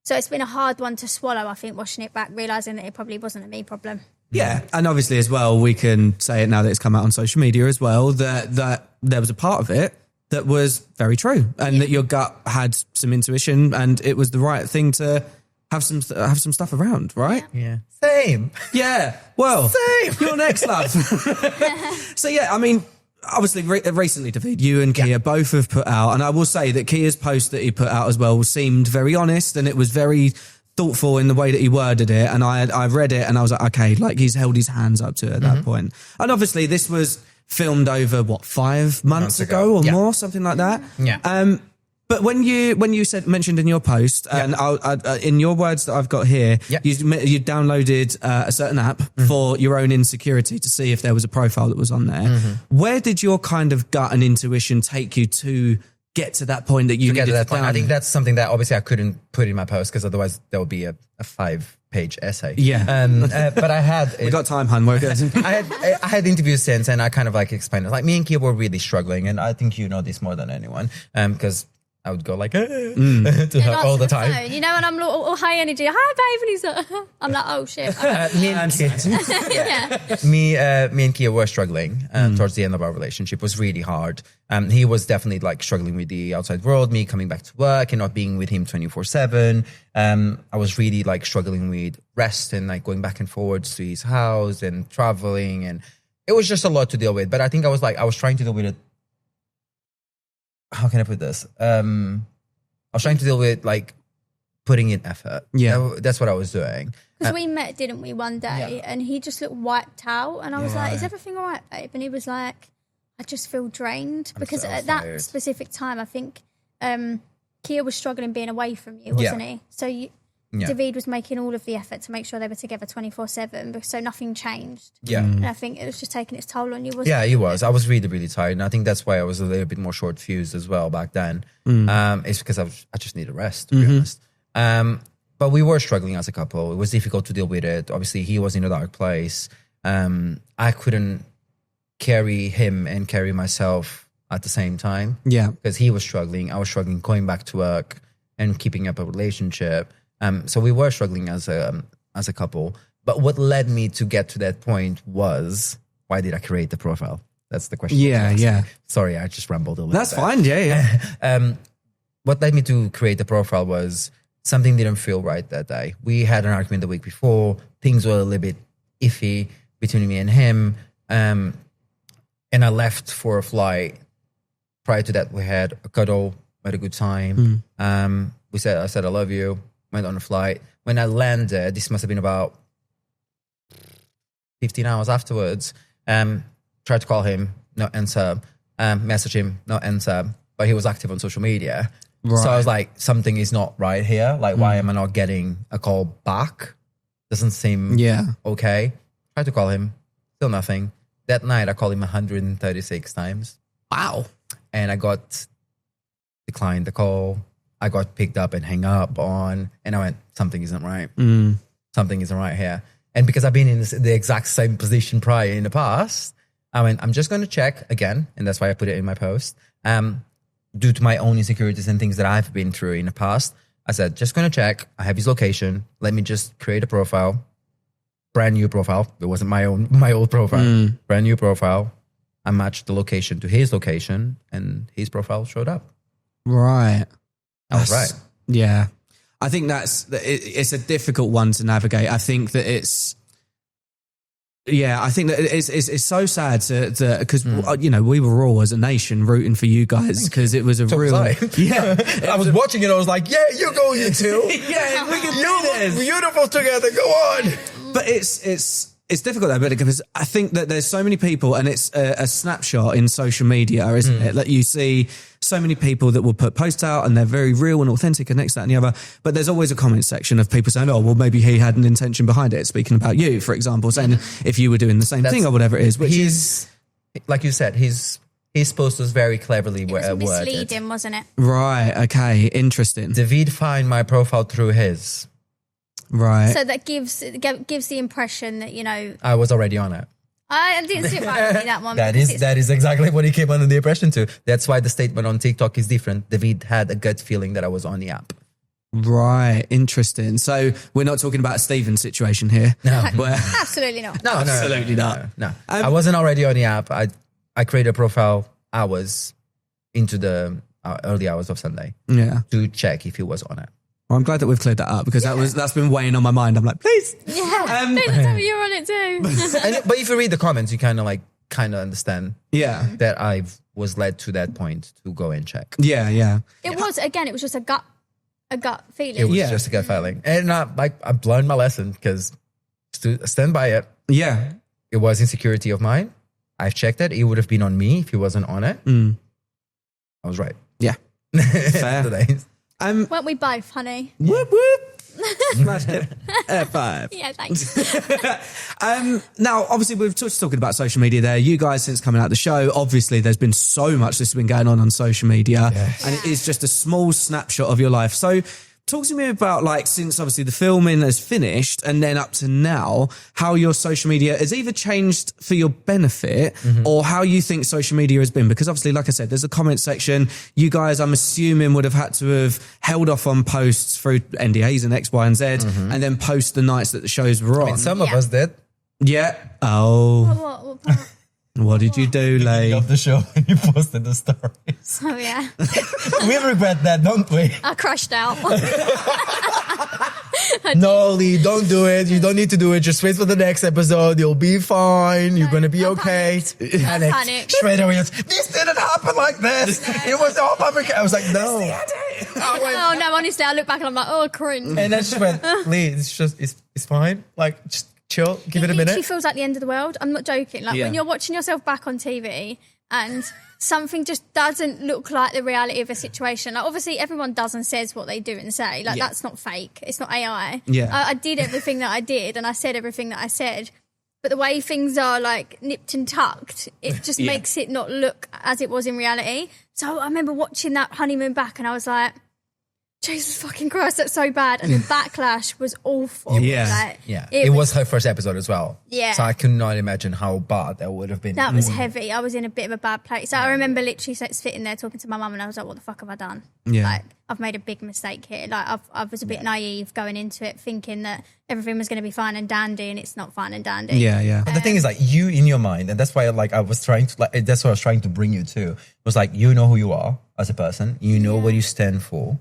So it's been a hard one to swallow, I think, watching it back, realising that it probably wasn't a me problem. Yeah, and obviously as well, we can say it now that it's come out on social media as well, that there was a part of it that was very true and that your gut had some intuition and it was the right thing to have some stuff around, right? Yeah. Same. Yeah. Well, Same. You're next, love. So, yeah, I mean, obviously recently, David, you and Kia both have put out, and I will say that Kia's post that he put out as well seemed very honest and it was very thoughtful in the way that he worded it. And I read it and I was like, okay, like he's held his hands up to it at that point. And obviously this was filmed over, 5 months ago or more, something like that. Yeah. But when you mentioned in your post, and in your words that I've got here, you downloaded a certain app for your own insecurity to see if there was a profile that was on there. Where did your kind of gut and intuition take you to get to that point that you needed to that point? I think that's something that obviously I couldn't put in my post because otherwise there would be a 5-page essay. Yeah. But I had... We got time, hun. We're good. I had interviews since and I kind of like explained it. Like me and Kia were really struggling and I think you know this more than anyone because I would go like to her all the time. Phone. You know, and I'm all high energy. Hi, babe. And he's like, I'm like, oh shit. Me and Kia were struggling towards the end of our relationship. It was really hard. He was definitely like struggling with the outside world, me coming back to work and not being with him 24/7. I was really like struggling with rest and like going back and forwards to his house and traveling. And it was just a lot to deal with. But I think I was trying to deal with it. How can I put this? I was trying to deal with like putting in effort. Yeah. That's what I was doing. Because we met, didn't we, one day? And he just looked wiped out. And I was like, is everything all right, babe? And he was like, I just feel drained. Because at that specific time, I think Kia was struggling being away from you, wasn't he? So David was making all of the effort to make sure they were together 24/7, so nothing changed. Yeah. And I think it was just taking its toll on you, wasn't it? Yeah, it was. I was really, really tired. And I think that's why I was a little bit more short fused as well back then. It's because I just needed rest, to be honest. But we were struggling as a couple. It was difficult to deal with it. Obviously, he was in a dark place. I couldn't carry him and carry myself at the same time. Yeah. Because he was struggling. I was struggling going back to work and keeping up a relationship. So we were struggling as a couple. But what led me to get to that point was, why did I create the profile? That's the question. Yeah. Sorry, I just rambled a little That's bit. fine. Yeah. What led me to create the profile was something didn't feel right that day. We had an argument the week before. Things were a little bit iffy between me and him. And I left for a flight. Prior to that, we had a cuddle. We had a good time. I said, I love you. Went on a flight. When I landed, this must have been about 15 hours afterwards. Tried to call him, no answer. Message him, no answer. But he was active on social media. Right. So I was like, something is not right here. Like, why am I not getting a call back? Doesn't seem okay. Tried to call him, still nothing. That night, I called him 136 times. Wow. And I got declined the call. I got picked up and hang up on. And I went, something isn't right. Something isn't right here. And because I've been in the exact same position prior in the past, I went, I'm just going to check again. And that's why I put it in my post. Due to my own insecurities and things that I've been through in the past, I said, just going to check. I have his location. Let me just create a profile. Brand new profile. It wasn't my old profile. Brand new profile. I matched the location to his location and his profile showed up. Right. I was right. Yeah. I think it's a difficult one to navigate. I think that it's so sad to because you know, we were all as a nation rooting for you guys because it was a So real was I. yeah. I was watching it. I was like, yeah, you go, you two. Yeah, we can do You this. look beautiful together. Go on. But it's difficult though, because I think that there's so many people, and it's a snapshot in social media, isn't it? That you see so many people that will put posts out and they're very real and authentic and next, that and the other. But there's always a comment section of people saying, oh, well, maybe he had an intention behind it. Speaking about you, for example, saying if you were doing the same thing or whatever it is, which is like you said, his post was very cleverly It was worded. misleading, wasn't it? right. Okay. Interesting. David find my profile through his. Right. So that gives the impression that, you know, I was already on it. I didn't see it right with me, that one. That because is exactly what he came under the impression to. That's why the statement on TikTok is different. David had a gut feeling that I was on the app. Right. Interesting. So we're not talking about a Steven situation here. No. absolutely not. No, Absolutely not. No. I wasn't already on the app. I created a profile hours into the early hours of Sunday Yeah. to check if he was on it. Well, I'm glad that we've cleared that up because that's been weighing on my mind. I'm like, please. Yeah, please don't tell me you're on it too. But if you read the comments, you kind of understand Yeah. that I was led to that point to go and check. Yeah. Yeah. It was just a gut feeling. It was Yeah. just a gut feeling. And I've learned my lesson because stand by it. Yeah. It was insecurity of mine. I've checked it. It would have been on me if he wasn't on it. I was right. Yeah. Fair. Today. Weren't we both, honey? Whoop whoop. Smashed it. F5. Yeah, thanks. Now, obviously, we've just talking about social media there. You guys, since coming out of the show, obviously, there's been so much that's been going on social media, and it is just a small snapshot of your life. So, talk to me about, like, since obviously the filming has finished and then up to now, how your social media has either changed for your benefit or how you think social media has been. Because obviously, like I said, there's a comment section. You guys, I'm assuming, would have had to have held off on posts through NDAs and X, Y, and Z and then post the nights that the shows were on. I mean, some of us did. Yeah. Oh. What part? What did you do, Leigh? Of the show when you posted the stories. Oh, yeah. We regret that, don't we? I crashed out. No, Leigh, don't do it. You don't need to do it. Just wait for the next episode. You'll be fine. You're going to be I okay. panicked. Straight away, this didn't happen like this. It was all fabricated. I was like, no. Oh, no, honestly, I look back and I'm like, oh, cringe. And then she went, Leigh, it's fine. Like, just chill. Give it a literally minute. feels like the end of the world. I'm not joking. Like Yeah. when you're watching yourself back on TV and something just doesn't look like the reality of a situation. Like obviously everyone does and says what they do and say. Like that's not fake. It's not AI. Yeah. I did everything that I did and I said everything that I said. But the way things are like nipped and tucked, it just makes it not look as it was in reality. So I remember watching that honeymoon back and I was like, Jesus fucking Christ, that's so bad. And the backlash was awful. Yeah. Like, Yeah. It was her first episode as well. Yeah. So I could not imagine how bad that would have been. That was heavy. I was in a bit of a bad place. I remember literally sitting there talking to my mum and I was like, what the fuck have I done? Yeah. Like, I've made a big mistake here. Like, I was a bit naive going into it thinking that everything was going to be fine and dandy and it's not fine and dandy. Yeah, yeah. But the thing is, like, you in your mind, and that's why, like, I was trying to, like, that's what I was trying to bring you to, was like, you know who you are as a person, you know what you stand for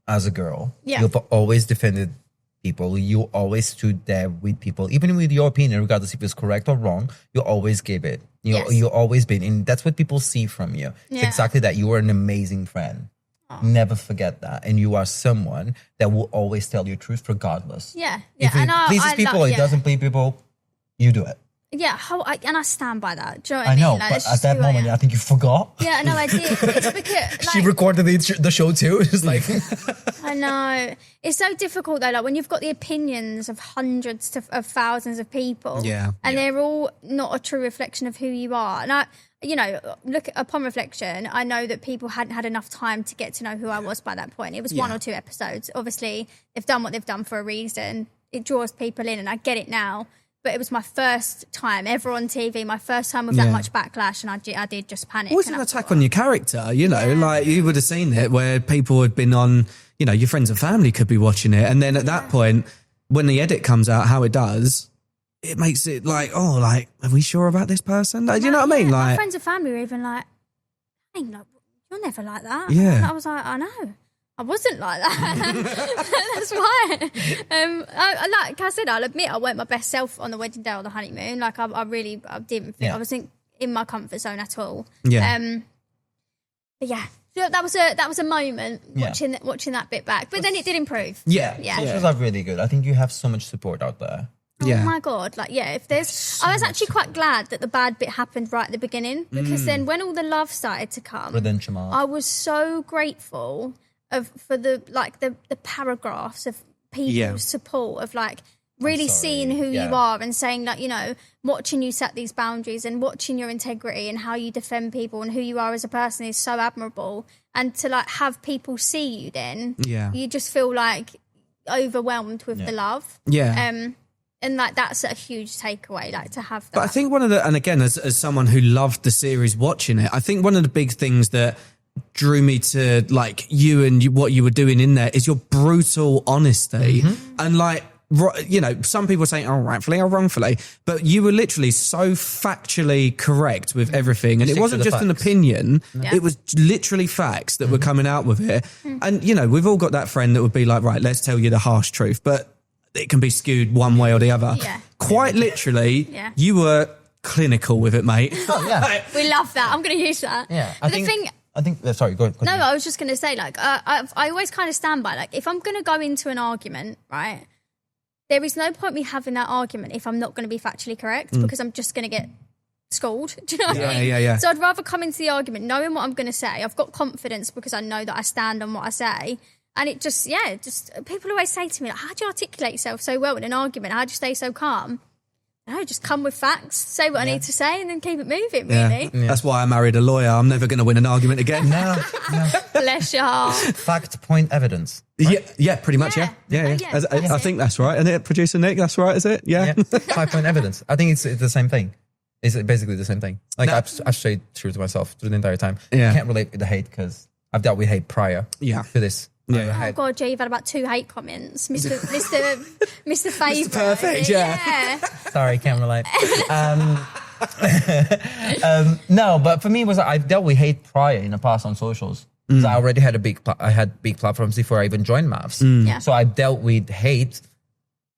as a girl. Yeah. You've always defended people. You always stood there with people, even with your opinion, regardless if it's correct or wrong. You always give it. You always been, and that's what people see from you. It's Yeah. exactly that. You are an amazing friend. Never forget that. And you are someone that will always tell you truth regardless. Yeah. If it pleases people or it doesn't please people, you do it. Yeah, and I stand by that. Do you know what I I mean? know, Like, but at that moment, I think you forgot. Yeah, no, I did. It's because She recorded the show too. It's like, I know. It's so difficult though, like when you've got the opinions of hundreds of thousands of people. Yeah. And they're all not a true reflection of who you are. And upon reflection, I know that people hadn't had enough time to get to know who I was by that point. It was 1 or 2 episodes. Obviously, they've done what they've done for a reason. It draws people in, and I get it now. But it was my first time ever on TV, my first time with that much backlash, and I did just panic. It was an attack on your character, like you would have seen it where people had been on, your friends and family could be watching it. And then at that point, when the edit comes out, how it does, it makes it like, are we sure about this person? Like, do you know what I mean? My Like, friends and family were even like, hey, no, you're never like that. Yeah. And I was like, I know. I wasn't like that. That's why. Like I said, I'll admit I weren't my best self on the wedding day or the honeymoon. Like I didn't think I wasn't in my comfort zone at all. Yeah. But yeah, so that was a moment watching that bit back. But then it did improve. Yeah. Socials are really good. I think you have so much support out there. Oh my God. Like, yeah, I was actually quite glad that the bad bit happened right at the beginning, because then when all the love started to come, I was so grateful for the paragraphs of people's support of like really seeing who you are and saying that, watching you set these boundaries and watching your integrity and how you defend people and who you are as a person is so admirable. And to like have people see you then, you just feel like overwhelmed with the love. Yeah. And like that's a huge takeaway, like to have that. But I think and again, as someone who loved the series watching it, I think one of the big things that drew me to like you and what you were doing in there is your brutal honesty. And like, some people say, rightfully or wrongfully, but you were literally so factually correct with everything. And it wasn't just an opinion. It was literally facts that were coming out with it. And, we've all got that friend that would be like, right, let's tell you the harsh truth, but it can be skewed one way or the other. Quite literally, you were clinical with it, mate. We love that. I'm going to use that. Yeah. I think sorry, go ahead. No, I was just going to say, like, I always kind of stand by, like, if I'm going to go into an argument, right, there is no point me having that argument if I'm not going to be factually correct, because I'm just going to get schooled. Do you know what I mean? Yeah. So I'd rather come into the argument knowing what I'm going to say. I've got confidence because I know that I stand on what I say. And it just people always say to me, like, how do you articulate yourself so well in an argument? How do you stay so calm? No, just come with facts, say what I need to say, and then keep it moving, really. Yeah. That's why I married a lawyer. I'm never going to win an argument again. No. Bless your heart. Fact, point, evidence. Right? Yeah, pretty much, yeah. I think that's right. And it, producer Nick, that's right, is it? Yeah. 5-point evidence. I think it's the same thing. It's basically the same thing. Like, I've stayed true to myself through the entire time. Yeah. I can't relate with the hate because I've dealt with hate prior to this. Yeah. Oh God, Jay, you've had about 2 hate comments, Mr. Favourite. Mr. Perfect, yeah. Sorry, can't relate. No, but for me, it was I've dealt with hate prior in the past on socials. So I already had big platforms before I even joined MAFS. Yeah. So I dealt with hate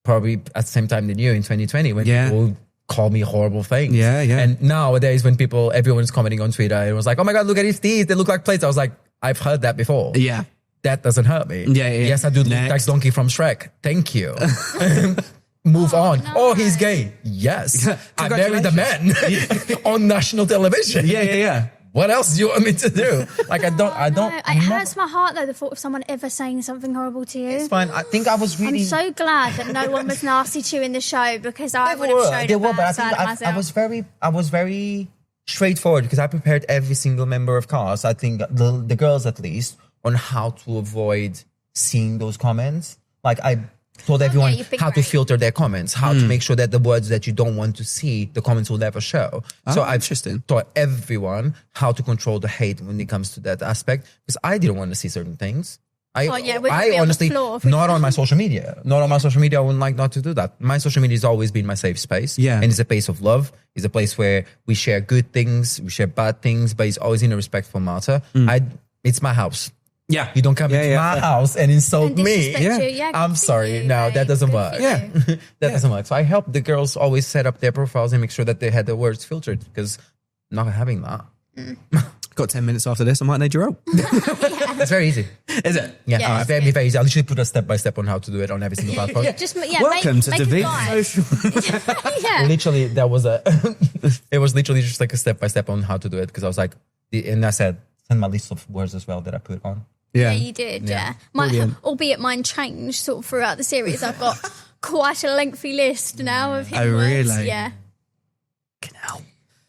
probably at the same time than you in 2020 when people call me horrible things. Yeah. And nowadays when everyone's commenting on Twitter, it was like, oh my God, look at his teeth. They look like plates. I was like, I've heard that before. Yeah. That doesn't hurt me. Yeah. Yes, I do look like Donkey from Shrek. Thank you. Move on. No. Oh, he's gay. Yes. I married a man on national television. Yeah. What else do you want me to do? Like, I don't. It hurts my heart, though, the thought of someone ever saying something horrible to you. It's fine. I think I was really. I'm so glad that no one was nasty to you in the show, because I would have showed a bad side of myself. I was very straightforward because I prepared every single member of cast. I think the girls at least on how to avoid seeing those comments. Like I told everyone how to filter their comments, how to make sure that the words that you don't want to see, the comments will never show. So I've taught everyone how to control the hate when it comes to that aspect, because I didn't want to see certain things. I honestly, not on my social media. Not on my social media, I would like not to do that. My social media has always been my safe space. Yeah. And it's a place of love. It's a place where we share good things, we share bad things, but it's always in a respectful matter. It's my house. Yeah. You don't come into my house and insult me. I'm sorry. No, that doesn't work. Yeah. That doesn't work. So I help the girls always set up their profiles and make sure that they had the words filtered, because not having that. Got 10 minutes after this, I might need your help. It's very easy. Is it? Yeah, Yeah, it's very, good. very easy. I'll literally put a step-by-step on how to do it on every single platform. Just Welcome to make a Davide guide. Social. Yeah. Literally, that was it was literally just like a step-by-step on how to do it, because I was like, and I said, Send my list of words as well that I put on. Yeah, you did. Yeah, Brilliant. Albeit mine changed sort of throughout the series. I've got quite a lengthy list now of hidden Oh, words. really? Yeah.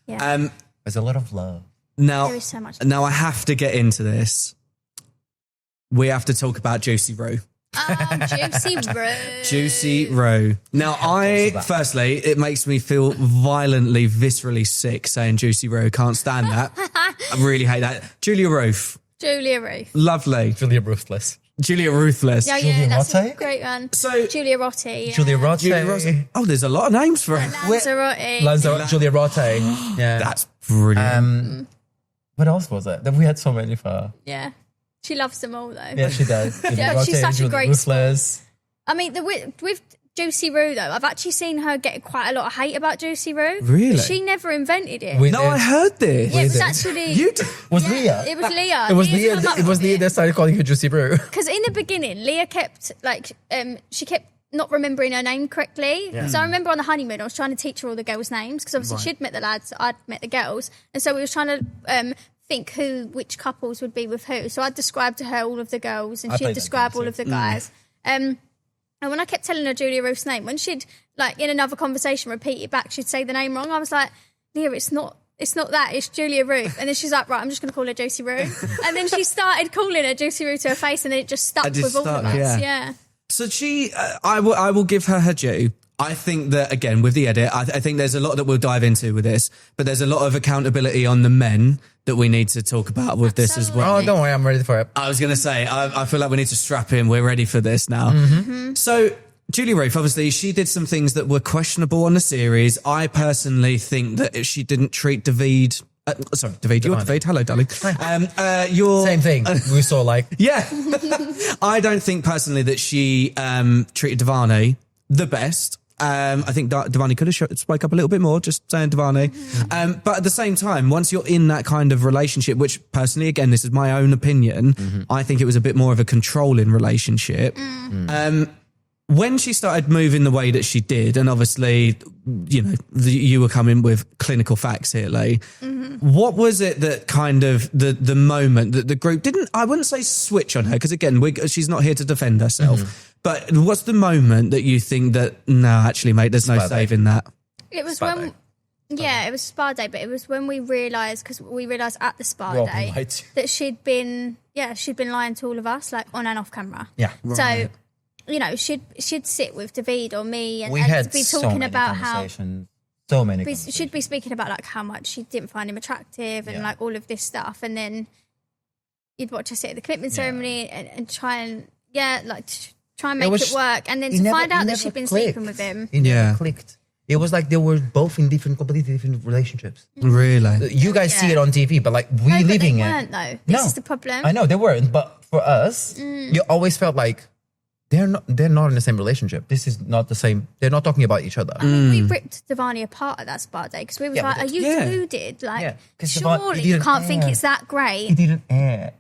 Yeah. There's a lot of love. Now, There is so much. now I have to get into this. We have to talk about Juicy Roe. Oh, Juicy Roe. Juicy Roe. Now, firstly, it makes me feel violently, viscerally sick saying Juicy Roe. Can't stand that. I really hate that. Julia Ruth. Julia Ruth. Lovely. Julia Ruthless. Julia Ruthless. Yeah, Julia that's a Rotte? great one. So- Julia Rotti. Yeah. Julia Rotte. Julia Rotte. Oh, there's a lot of names for her. Lanzarote. Julia Rotte. Yeah. That's brilliant. What else was it? We had so many for her. Yeah. She loves them all, though. Yeah, she does. Yeah, she's such a Julia great Ruthless. I mean, with Juicy Roe, though, I've actually seen her get quite a lot of hate about Juicy Roe. Really? She never invented it. We No, did. I heard this. Yeah, it was actually... You did. Was Leah? It was Leah. It was Leah. It was Leah that started calling her Juicy Brew. Because in the beginning, Leah kept, she kept not remembering her name correctly. Yeah. So I remember on the honeymoon, I was trying to teach her all the girls' names, because obviously she'd met the lads, I'd met the girls. And so we was trying to think which couples would be with who. So I'd describe to her all of the girls, and I she'd played that describe game all too. of the guys. And when I kept telling her Julia Ruth's name, when she'd, in another conversation, repeat it back, she'd say the name wrong. I was like, Leah, it's not that, it's Julia Ruth. And then she's like, right, I'm just going to call her Juicy Ruth. And then she started calling her Juicy Ruth to her face, and then it just stuck It just with all of stuck, us. yeah. Yeah. So I will give her due. I think that, again, with the edit, I think there's a lot that we'll dive into with this, but there's a lot of accountability on the men that we need to talk about with this as well. Oh, don't worry, I'm ready for it. I was going to say, I feel like we need to strap in. We're ready for this now. So, Julia Ruth, obviously, she did some things that were questionable on the series. I personally think that she didn't treat Davide. Davide, you're Davide. Hello, darling. You're Same thing. We saw Yeah. I don't think personally that she treated Davani the best. I think Davani could have spoke up a little bit more, just saying Davani. But at the same time, once you're in that kind of relationship, which personally, again, this is my own opinion, I think it was a bit more of a controlling relationship. When she started moving the way that she did, and obviously, you were coming with clinical facts here, Leigh. What was it that kind of the moment that the group didn't, I wouldn't say switch on her, because again, she's not here to defend herself. But what's the moment that you think that, no, actually, mate, there's no saving that? It was Spa when... day. Yeah, it was spa day, but it was when we realised, because we realised at the spa Well, day right. that she'd been lying to all of us, on and off camera. Yeah. So, she'd sit with Davide or me and, We and had be so talking many about how conversations. So many conversations. she'd be speaking about how much she didn't find him attractive and all of this stuff, and then you'd watch her sit at the commitment ceremony and try and try and make it work, and then to find out that she'd been sleeping with him. It never clicked. It was like they were both in completely different relationships. Really? You guys see it on TV, but we No, but living they it. weren't, though. This is the problem. I know they weren't, but for us, You always felt like they're not in the same relationship. This is not the same. They're not talking about each other. I mean, we ripped Davani apart at that spa day, because we was Yeah, like, but are you deluded? Yeah, 'cause surely Davani you didn't can't think air. it's that it great. didn't air.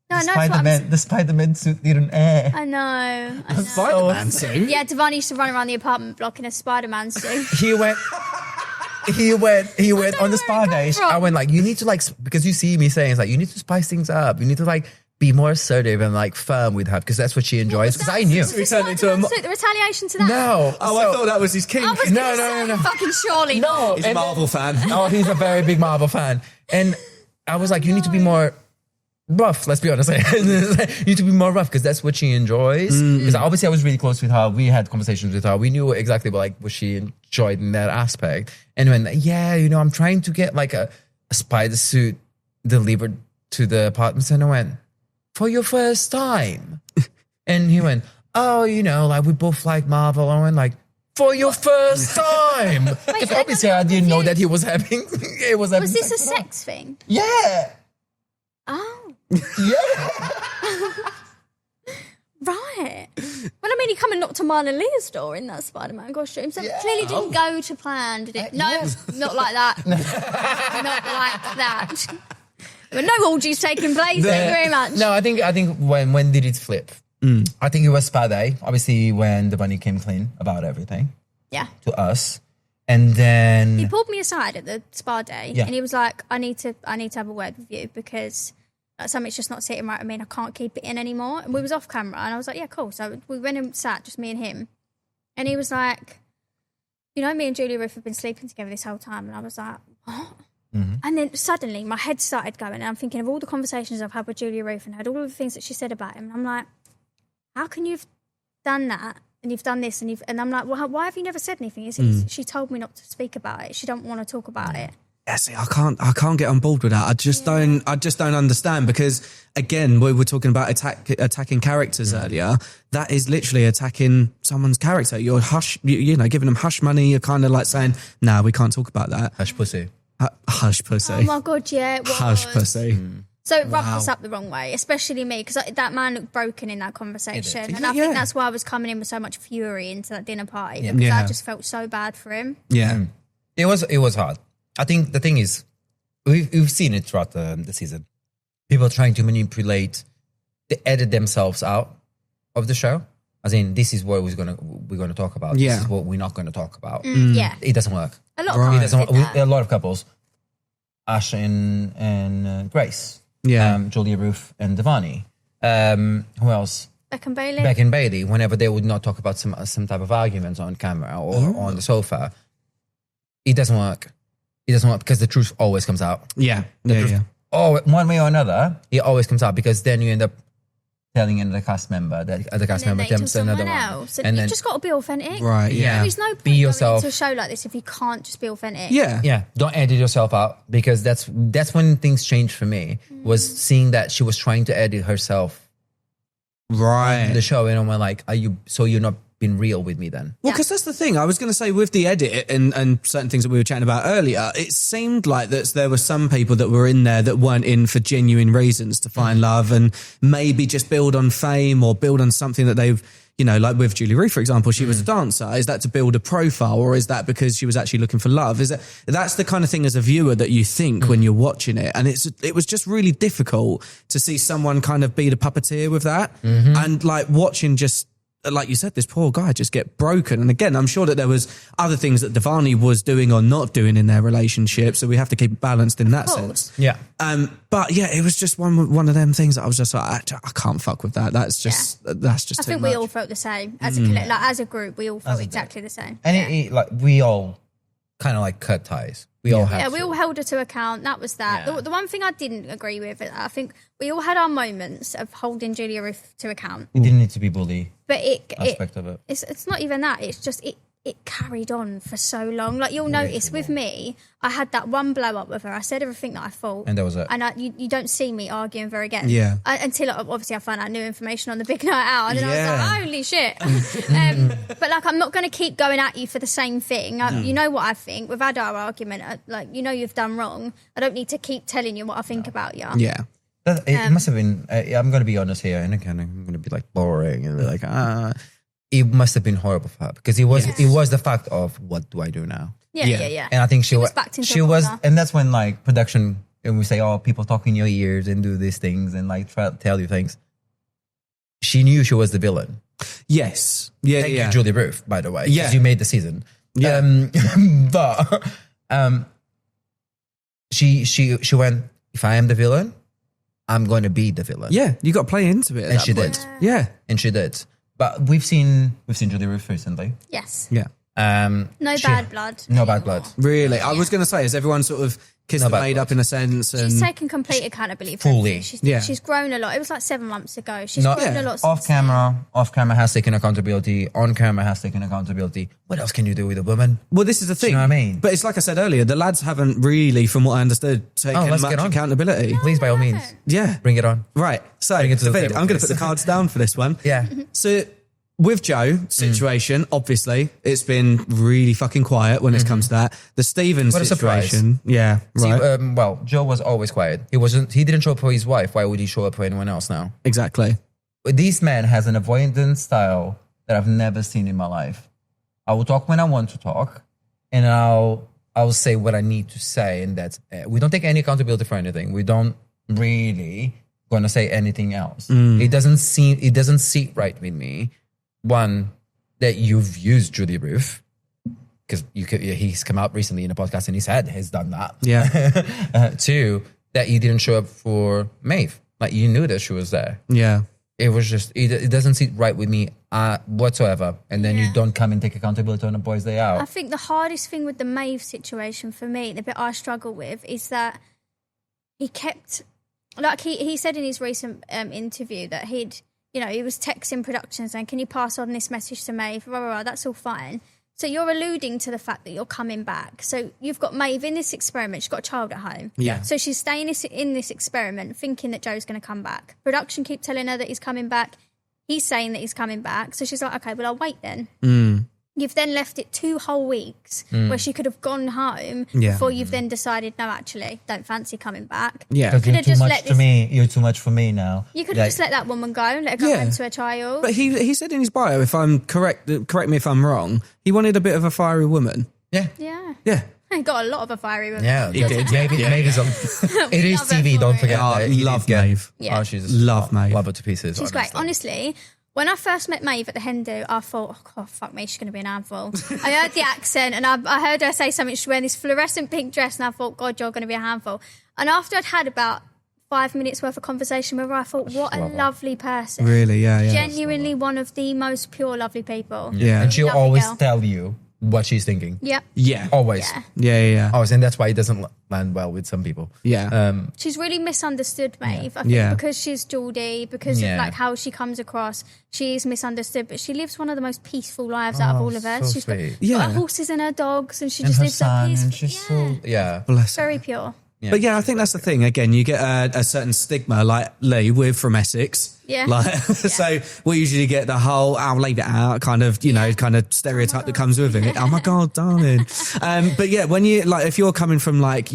No, I know that's what I'm The Spider-Man suit didn't air. I know. Spider-Man suit? Yeah, Davani used to run around the apartment block in a Spider-Man suit. He went on the spa day. from. I went you need to because you see me saying it's you need to spice things up. You need to be more assertive and firm with her, because that's what she enjoys. Because I knew. We turned into a The retaliation to that. No. Oh, I thought that was his king. I was No, gonna no, say, no. fucking surely No. He's a Marvel fan. Oh, he's a very big Marvel fan. And I was like, you need to be more rough, let's be honest. You need to be more rough, because that's what she enjoys. Because obviously I was really close with her. We had conversations with her. We knew exactly what she enjoyed in that aspect. And when, I'm trying to get a spider suit delivered to the apartment. And I went, for your first time? And he went, oh, we both like Marvel. I went for your first time? Because obviously I didn't know that he was having, Was this a sex thing? Yeah. Oh, Yeah. right. Well, I mean, he come and knocked on mine and Leah's door in that Spider-Man costume, so it clearly didn't go to plan, did it? No, not like that. Not like that. But no orgies taking place. Thank you very much. No, I think when did it flip? I think it was spa day. Obviously, when Davide came clean about everything Yeah. to us, and then He pulled me aside at the spa day, Yeah. and he was like, "I need to have a word with you because something's just not sitting right with me, and I can't keep it in anymore." And we was off camera, and I was like, "Yeah, cool." So we went and sat, just me and him, and he was like, "You know, me and Julia Ruth have been sleeping together this whole time," and I was like, "What?" And then suddenly my head started going, and I'm thinking of all the conversations I've had with Julia Ruth and heard all of the things that she said about him, and I'm like, "How can you've done that?" And you've done this, and I'm like, well, why have you never said anything? He said, she told me not to speak about it. She don't want to talk about it. Yeah, see, I can't get on board with that. I just don't understand because again, we were talking about attacking characters earlier. That is literally attacking someone's character. You're giving them hush money. You're kind of like saying, "Nah, we can't talk about that." hush pussy. Hush pussy. Oh my God, yeah, it was. Hush pussy. So it rubbed us up the wrong way, especially me, because that man looked broken in that conversation. And I Yeah. think that's why I was coming in with so much fury into that dinner party, because Yeah. I just felt so bad for him. Yeah. It was hard. I think the thing is, we've seen it throughout the season. People trying to manipulate, they edit themselves out of the show. As in, this is what we're gonna talk about. Yeah. This is what we're not gonna talk about. Yeah. It doesn't work. A lot Right. of It couples doesn't. did that. A lot of couples, Ash and Grace, Yeah. Julia Ruth and Davide. Who else? Beck and Bailey. Beck and Bailey. Whenever they would not talk about some type of arguments on camera or on the sofa, it doesn't work. It doesn't work because the truth always comes out. Yeah. Yeah. Oh, one way or another, it always comes out because then you end up telling another cast member that other cast And then member they tell tells another someone one. else. And you've just got to be authentic. Right. Yeah. There is no point Be going yourself. into a show like this if you can't just be authentic. Yeah. Yeah, don't edit yourself out because that's when things changed for me. Was seeing that she was trying to edit herself Right. in the show, and I'm like, you're not being real with me then? Well, because that's the thing. I was going to say with the edit and certain things that we were chatting about earlier, it seemed like that there were some people that were in there that weren't in for genuine reasons to find love and maybe just build on fame or build on something that they've, like with Julie Ruth, for example, she was a dancer. Is that to build a profile or is that because she was actually looking for love? That's the kind of thing as a viewer that you think when you're watching it. And it was just really difficult to see someone kind of be the puppeteer with that and like watching just, like you said, this poor guy just get broken. And again, I'm sure that there was other things that Davide was doing or not doing in their relationship. So we have to keep it balanced in that sense. Yeah. But yeah, it was just one of them things that I was just like, I can't fuck with that. That's just I too think much. we all felt the same. As a like as a group, we all felt exactly the same. And like we all kind of like cut ties. We all had Yeah, to. we all held her to account. That was that. Yeah. The one thing I didn't agree with, I think we all had our moments of holding Julia Ruth to account. It didn't need to be bully But aspect of it. it's not even that. It's just it carried on for so long. Like you'll notice with me, I had that one blow up with her. I said everything that I thought. And that was it. And you don't see me arguing with her again. Yeah. Until obviously I found out new information on the big night out. And then I Yeah. was like, holy shit. But like, I'm not going to keep going at you for the same thing. You know what I think. We've had our argument. You've done wrong. I don't need to keep telling you what I think about you. Yeah. It must have been, I'm going to be honest here, and again, I'm going to be like boring and be like, it must have been horrible for her because it was the fact of what do I do now? Yeah. And I think she was backed into she a was, corner. and that's when like production, and we say, oh, people talk in your ears and do these things and like try to tell you things. She knew she was the villain. Yes. Yeah. Thank yeah. you, Julie Ruth, by the way. Yeah. Because you made the season. Yeah. But she went, if I am the villain, I'm going to be the villain. Yeah. You got to play into it. At And that she point. did. Yeah. And she did. But we've seen Julie Ruth recently. Yes. Yeah. No bad blood. No bad anymore. blood. Really. I was going to say, is everyone sort of kissed No, and but- made up in a sense? And She's taken complete accountability for Fully. everything. She's grown a lot. It was like 7 months ago. She's grown a lot. Off since then. camera has taken accountability. On camera has taken accountability. What else can you do with a woman? well, this is the thing. know what I mean? But it's like I said earlier, the lads haven't really, from what I understood, taken let's much get on. accountability. Please, by all means, Yeah. bring it on. Right. So, Bring it to the David, table, I'm going to please. put the cards down for this one. Yeah. So, with Joe situation, obviously, it's been really fucking quiet when it comes to that. The Stephen What a situation. Yeah. See, Right. Joe was always quiet. He didn't show up for his wife. Why would he show up for anyone else now? Exactly. This man has an avoidance style that I've never seen in my life. I will talk when I want to talk, and I'll say what I need to say, and that's it. We don't take any accountability for anything. We don't really going to say anything else. It doesn't sit right with me. One, that you've used Judy Ruth, because he's come out recently in a podcast and he said he's done that. Yeah. Two, that you didn't show up for Maeve. Like, you knew that she was there. Yeah. It was just, it doesn't sit right with me whatsoever. And then you don't come and take accountability on a boys' day out. I think the hardest thing with the Maeve situation for me, the bit I struggle with, is that he kept, like he said in his recent interview that he was texting production saying, can you pass on this message to Maeve? Blah, blah, blah, that's all fine. So you're alluding to the fact that you're coming back. So you've got Maeve in this experiment. She's got a child at home. Yeah. So she's staying in this experiment thinking that Joe's going to come back. Production keep telling her that he's coming back. He's saying that he's coming back. So she's like, okay, well, I'll wait then. You've then left it 2 whole weeks where she could have gone home before you've then decided, no, actually, don't fancy coming back. Yeah. Because Could you're have too just much let to me. You're too much for me now. You could have just let that woman go and let her go home to her child. But he said in his bio, if I'm correct me if I'm wrong, he wanted a bit of a fiery woman. Yeah. Yeah. Yeah. He got a lot of a fiery woman. Yeah. He did. Maybe it is love her TV, for don't it. forget Oh, that. love Maeve. Yeah. Oh, she's Love Maeve. Love her to pieces. She's great. Honestly, when I first met Maeve at the hen do, I thought, oh, God, fuck me, she's going to be an handful. I heard the accent and I heard her say something. She's wearing this fluorescent pink dress and I thought, God, you're going to be a handful. And after I'd had about 5 minutes worth of conversation with her, I thought, what a lovely person. Really, yeah. Genuinely one of the most pure, lovely people. Yeah. And she'll Lovely always girl. tell you what she's thinking. Yep. Yeah. Always. Yeah. Always. And that's why it doesn't land well with some people. Yeah. She's really misunderstood, Maeve. I think Yeah. because she's Geordie, because of like how she comes across, she is misunderstood. But she lives one of the most peaceful lives out of all of us. so She's got sweet. her horses and her dogs, and she And just her lives so son, peaceful. and she's so... Yeah. Bless her. Very pure. But yeah, I think that's the thing. Again, you get a certain stigma, like Leigh, we're from Essex. Yeah. Like, so we usually get the whole, I'll leave it out kind of, kind of stereotype that comes with it. Oh my God, darling. But yeah, when you, like, if you're coming from like,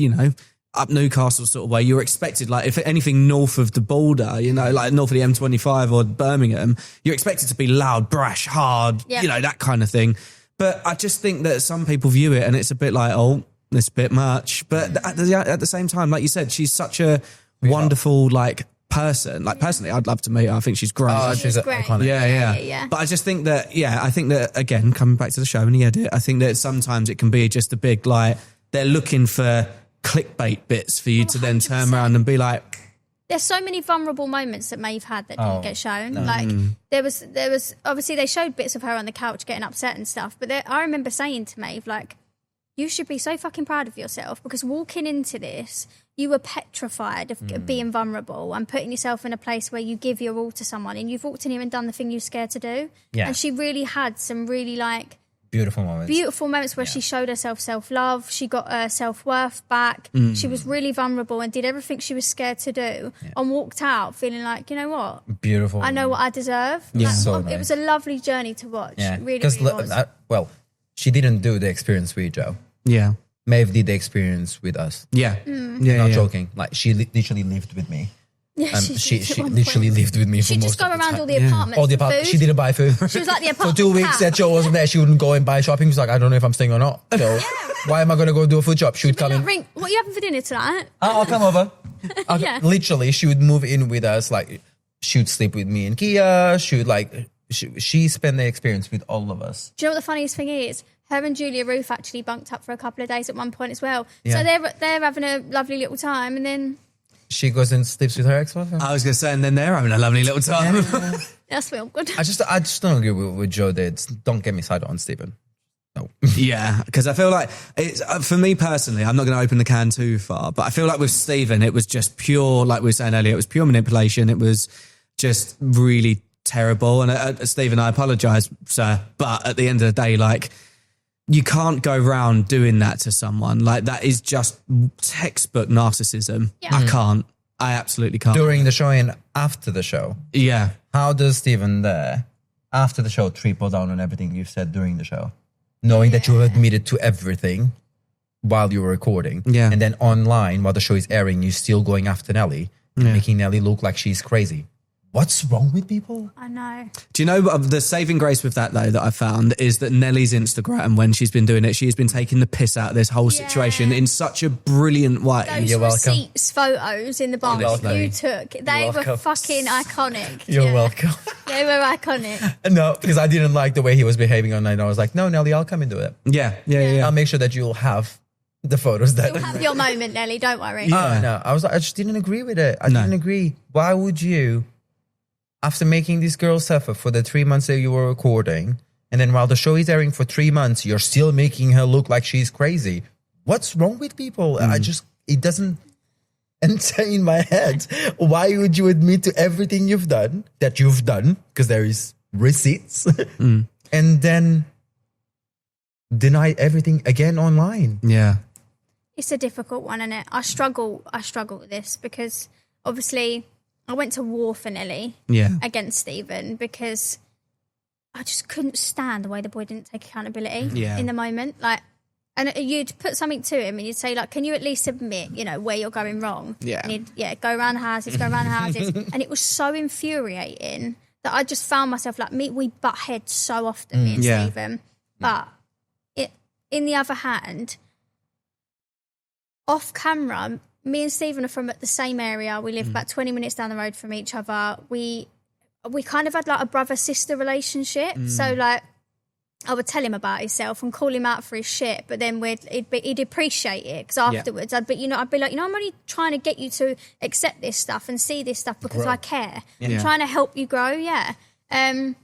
up Newcastle sort of way, you're expected, like, if anything north of the border, like north of the M25 or Birmingham, you're expected to be loud, brash, hard, that kind of thing. But I just think that some people view it and it's a bit like, oh, it's a bit much. But at the same time, like you said, she's such a wonderful, like, person. Like, personally, I'd love to meet her. I think she's great. Oh, She's great. iconic. Yeah. But I just think that, I think that, again, coming back to the show and the edit, I think that sometimes it can be just a big, like, they're looking for clickbait bits for you to then turn 100%. around and be like, There's so many vulnerable moments that Maeve had that didn't get shown. Like there was obviously they showed bits of her on the couch getting upset and stuff. But I remember saying to Maeve, like, you should be so fucking proud of yourself because walking into this, you were petrified of being vulnerable and putting yourself in a place where you give your all to someone and you've walked in here and done the thing you're scared to do. Yeah. And she really had some really like Beautiful moments. where she showed herself self-love. She got her self-worth back. She was really vulnerable and did everything she was scared to do and walked out feeling like, you know what? Beautiful. I know what I deserve. Yeah. Like, So It nice. was a lovely journey to watch. Yeah. It really, Because, really was. she didn't do the experience with Joe. yeah. Maeve did the experience with us. Yeah. Mm. Yeah. Not yeah. joking. Like, she literally lived with me. Yeah, She did at one literally point. lived with me for She'd most just go of the around time. all the apartments. All the for apartments. food. She didn't buy food. She was like the For apartment 2 weeks cat. that Joe wasn't there, she wouldn't go and buy shopping. She's like, I don't know if I'm staying or not. So why am I going to go do a food shop? She would come in. Ring, what are you having for dinner tonight? I'll come over. Yeah. Literally, she would move in with us. Like, she would sleep with me and Kia. She would she spent the experience with all of us. Do you know what the funniest thing is? Her and Julia Roof actually bunked up for a couple of days at one point as well. Yeah. So they're having a lovely little time and then She goes and sleeps with her ex-boyfriend. I was going to say, and then they're having a lovely little time. that's real good. I just don't agree with what Joe did. Don't get me started on Stephen. No. Yeah, because I feel like it's for me personally, I'm not going to open the can too far, but I feel like with Stephen, it was just pure, like we were saying earlier, it was pure manipulation. It was just really terrible. And Stephen, I apologise, sir, but at the end of the day, like, you can't go around doing that to someone. Like, that is just textbook narcissism. Yeah. I can't. I absolutely can't. During the show and after the show, Yeah. how does Stephen there, After the show, triple down on everything you've said during the show. knowing that you admitted to everything while you were recording, Yeah. and then online while the show is airing, you're still going after Nelly, and making Nelly look like she's crazy? what's wrong with people? I know. Do you know the saving grace with that though that I found is that Nellie's Instagram, when she's been doing it, she has been taking the piss out of this whole situation in such a brilliant way. Those You're welcome. receipts photos in the bar welcome. you took, they were welcome. fucking iconic. You're welcome. They were iconic. No, because I didn't like the way he was behaving on night. I was like, no, Nelly, I'll come into it. Yeah. I'll make sure that you'll have the photos that. You'll have your moment, Nelly. Don't worry. No, I just didn't agree with it. I didn't agree. Why would you, after making this girl suffer for the 3 months that you were recording, and then while the show is airing for 3 months, you're still making her look like she's crazy? What's wrong with people? It doesn't enter in my head. Why would you admit to everything you've done, because there is receipts, and then deny everything again online? Yeah. It's a difficult one, isn't it? I struggle with this because obviously I went to war for Nelly against Stephen because I just couldn't stand the way the boy didn't take accountability in the moment. Like, and you'd put something to him and you'd say, like, can you at least admit, where you're going wrong? Yeah. And he'd go around the houses. And it was so infuriating that I just found myself like, we butt heads so often, me and Stephen. But in the other hand, off camera, me and Stephen are from the same area. We live about 20 minutes down the road from each other. We kind of had like a brother-sister relationship. So like I would tell him about himself and call him out for his shit, but then he'd appreciate it because afterwards I'd be like, I'm only trying to get you to accept this stuff and see this stuff because I care. I'm trying to help you grow, And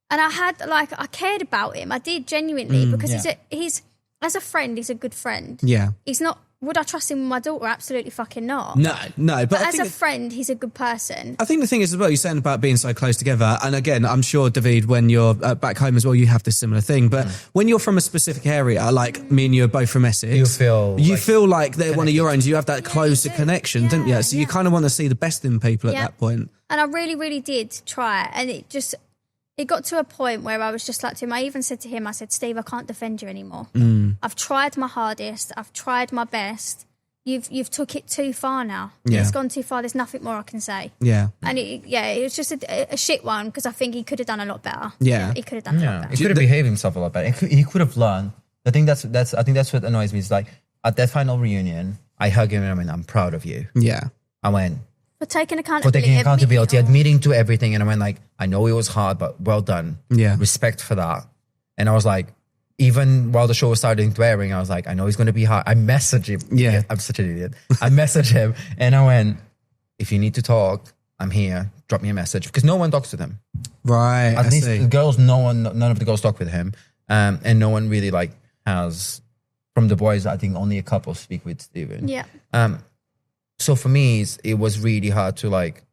I cared about him. I did genuinely because he's as a friend, he's a good friend. Yeah. He's not. Would I trust him with my daughter? Absolutely fucking not. No. But I as think a friend, he's a good person. I think the thing is as well, you're saying about being so close together. And again, I'm sure, David, when you're back home as well, you have this similar thing. But when you're from a specific area, like me and you are both from Essex, you feel like they're one of your own. You have that closer connection, don't you? So you kind of want to see the best in people at that point. And I really, really did try. And it got to a point where I was just like to him, I even said to him, I said, Steve, I can't defend you anymore. I've tried my hardest. I've tried my best. You've took it too far now. It's gone too far. There's nothing more I can say. Yeah. And it was just a shit one because I think he could have done a lot better. Yeah. He could have done a lot better. He could have behaved himself a lot better. He could have learned. I think that's what annoys me is like at that final reunion, I hug him and I went, I'm proud of you. Yeah. I went, For taking accountability. Admitting to everything. And I went like, I know it was hard, but well done. Yeah. Respect for that. And I was like, even while the show was starting to airing, I was like, I know it's going to be hard. I messaged him. Yeah. I'm such an idiot. I messaged him and I went, if you need to talk, I'm here. Drop me a message. Because no one talks with him. Right. At least the girls, none of the girls talk with him. And no one really like has, from the boys, I think only a couple speak with Stephen. Yeah. So for me, it was really hard to like,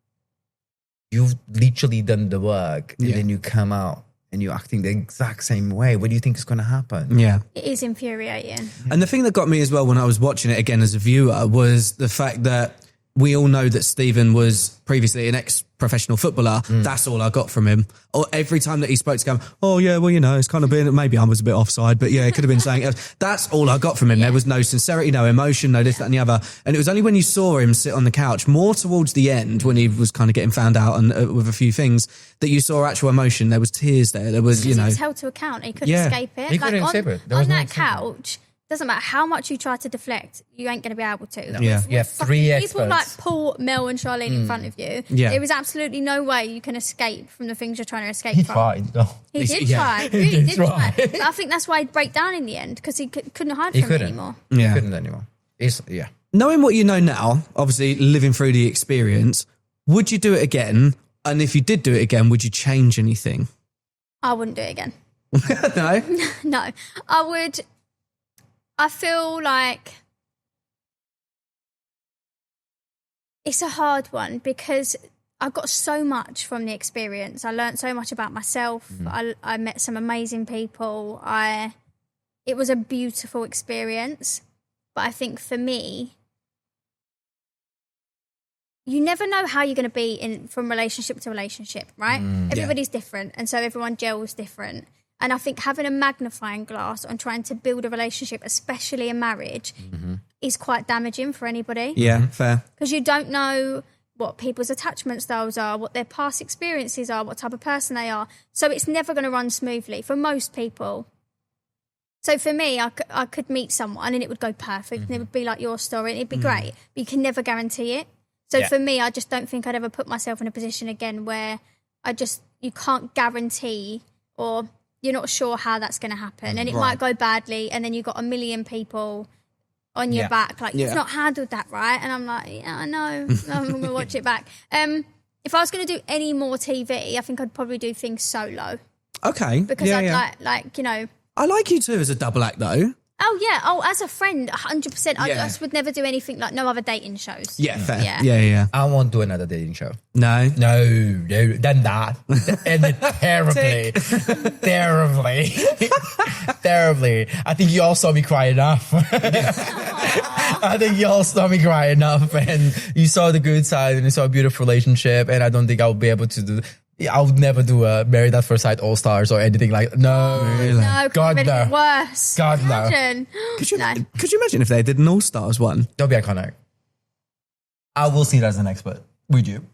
you've literally done the work and then you come out and you're acting the exact same way. What do you think is going to happen? Yeah. It is infuriating. And the thing that got me as well when I was watching it again as a viewer was the fact that we all know that Stephen was previously an ex-professional footballer. That's all I got from him. Or every time that he spoke to him, oh yeah, well, it's kind of been, maybe I was a bit offside, but yeah, it could have been saying else. That's all I got from him. There was no sincerity, no emotion, no this, that and the other. And it was only when you saw him sit on the couch, more towards the end when he was kind of getting found out and with a few things, that you saw actual emotion. There was tears there. There was, He was held to account. He couldn't escape it. He couldn't escape it. On that couch, doesn't matter how much you try to deflect, you ain't going to be able to. No. Yeah. Yeah, three people experts. like Paul, Mel and Charlene in front of you. Yeah. There is absolutely no way you can escape from the things you're trying to escape He from. tried. No. He did try. He really did try. But I think that's why he'd break down in the end because he couldn't hide from it anymore. He couldn't anymore. Knowing what you know now, obviously living through the experience, would you do it again? And if you did do it again, would you change anything? I wouldn't do it again. No? No. I would... I feel like it's a hard one because I got so much from the experience. I learned so much about myself. I met some amazing people. It was a beautiful experience. But I think for me, you never know how you're going to be from relationship to relationship, right? Everybody's different. And so everyone gels different. And I think having a magnifying glass on trying to build a relationship, especially a marriage, is quite damaging for anybody. Yeah, fair. Because you don't know what people's attachment styles are, what their past experiences are, what type of person they are. So it's never going to run smoothly for most people. So for me, I could meet someone and it would go perfect and it would be like your story and it'd be great, but you can never guarantee it. So for me, I just don't think I'd ever put myself in a position again where you can't guarantee or you're not sure how that's going to happen. And it might go badly and then you've got a million people on your back, like, you've not handled that right. And I'm like, yeah, I know. I'm going to watch it back. If I was going to do any more TV, I think I'd probably do things solo. Okay. Because I'd like, you know. I like you too as a double act, though. Oh, yeah. Oh, as a friend, 100%. I just would never do anything like no other dating shows. Yeah, fair. Yeah. Yeah. I won't do another dating show. No. No, done that. Ended terribly. Terribly. I think you all saw me cry enough. I think you all saw me cry enough and you saw the good side and you saw a beautiful relationship and I don't think I'll be able to do... I would never do a Married at First Sight All-Stars or anything like that. No. Really? No, God, no. Worse. God, Imagine. no. Could you imagine if they did an All-Stars one? Don't be iconic. I will see it as an expert. Would you?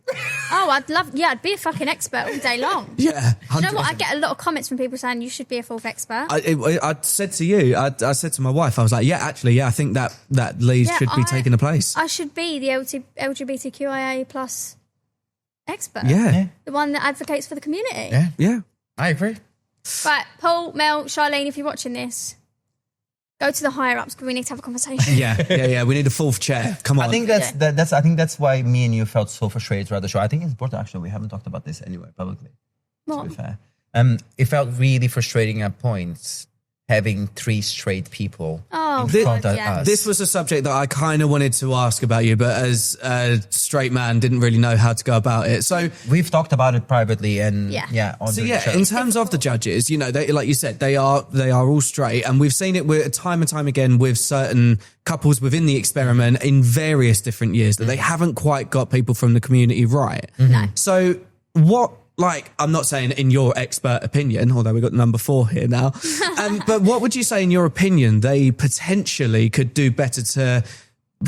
Oh, I'd be a fucking expert all day long. Yeah. 100%. You know what? I get a lot of comments from people saying you should be a fourth expert. I said to you, I said to my wife, I was like, I think that Leigh should be taking a place. I should be the LGBTQIA plus expert. Yeah. The one that advocates for the community. Yeah. I agree. Right, Paul, Mel, Charlene, if you're watching this, go to the higher ups because we need to have a conversation. Yeah. We need a fourth chair. Come on. I think that's why me and you felt so frustrated throughout the show. I think it's important, actually. We haven't talked about this anyway publicly. What? To be fair. It felt really frustrating at points having 3 straight people Oh, in front God, of yeah. us. This was a subject that I kind of wanted to ask about you, but as a straight man, didn't really know how to go about it. So We've talked about it privately and on the show. in terms of the judges, you know, they, like you said, they are all straight, and we've seen it time and time again with certain couples within the experiment in various different years that they haven't quite got people from the community right. No. So what? Like, I'm not saying in your expert opinion, although we've got number 4 here now, but what would you say in your opinion they potentially could do better to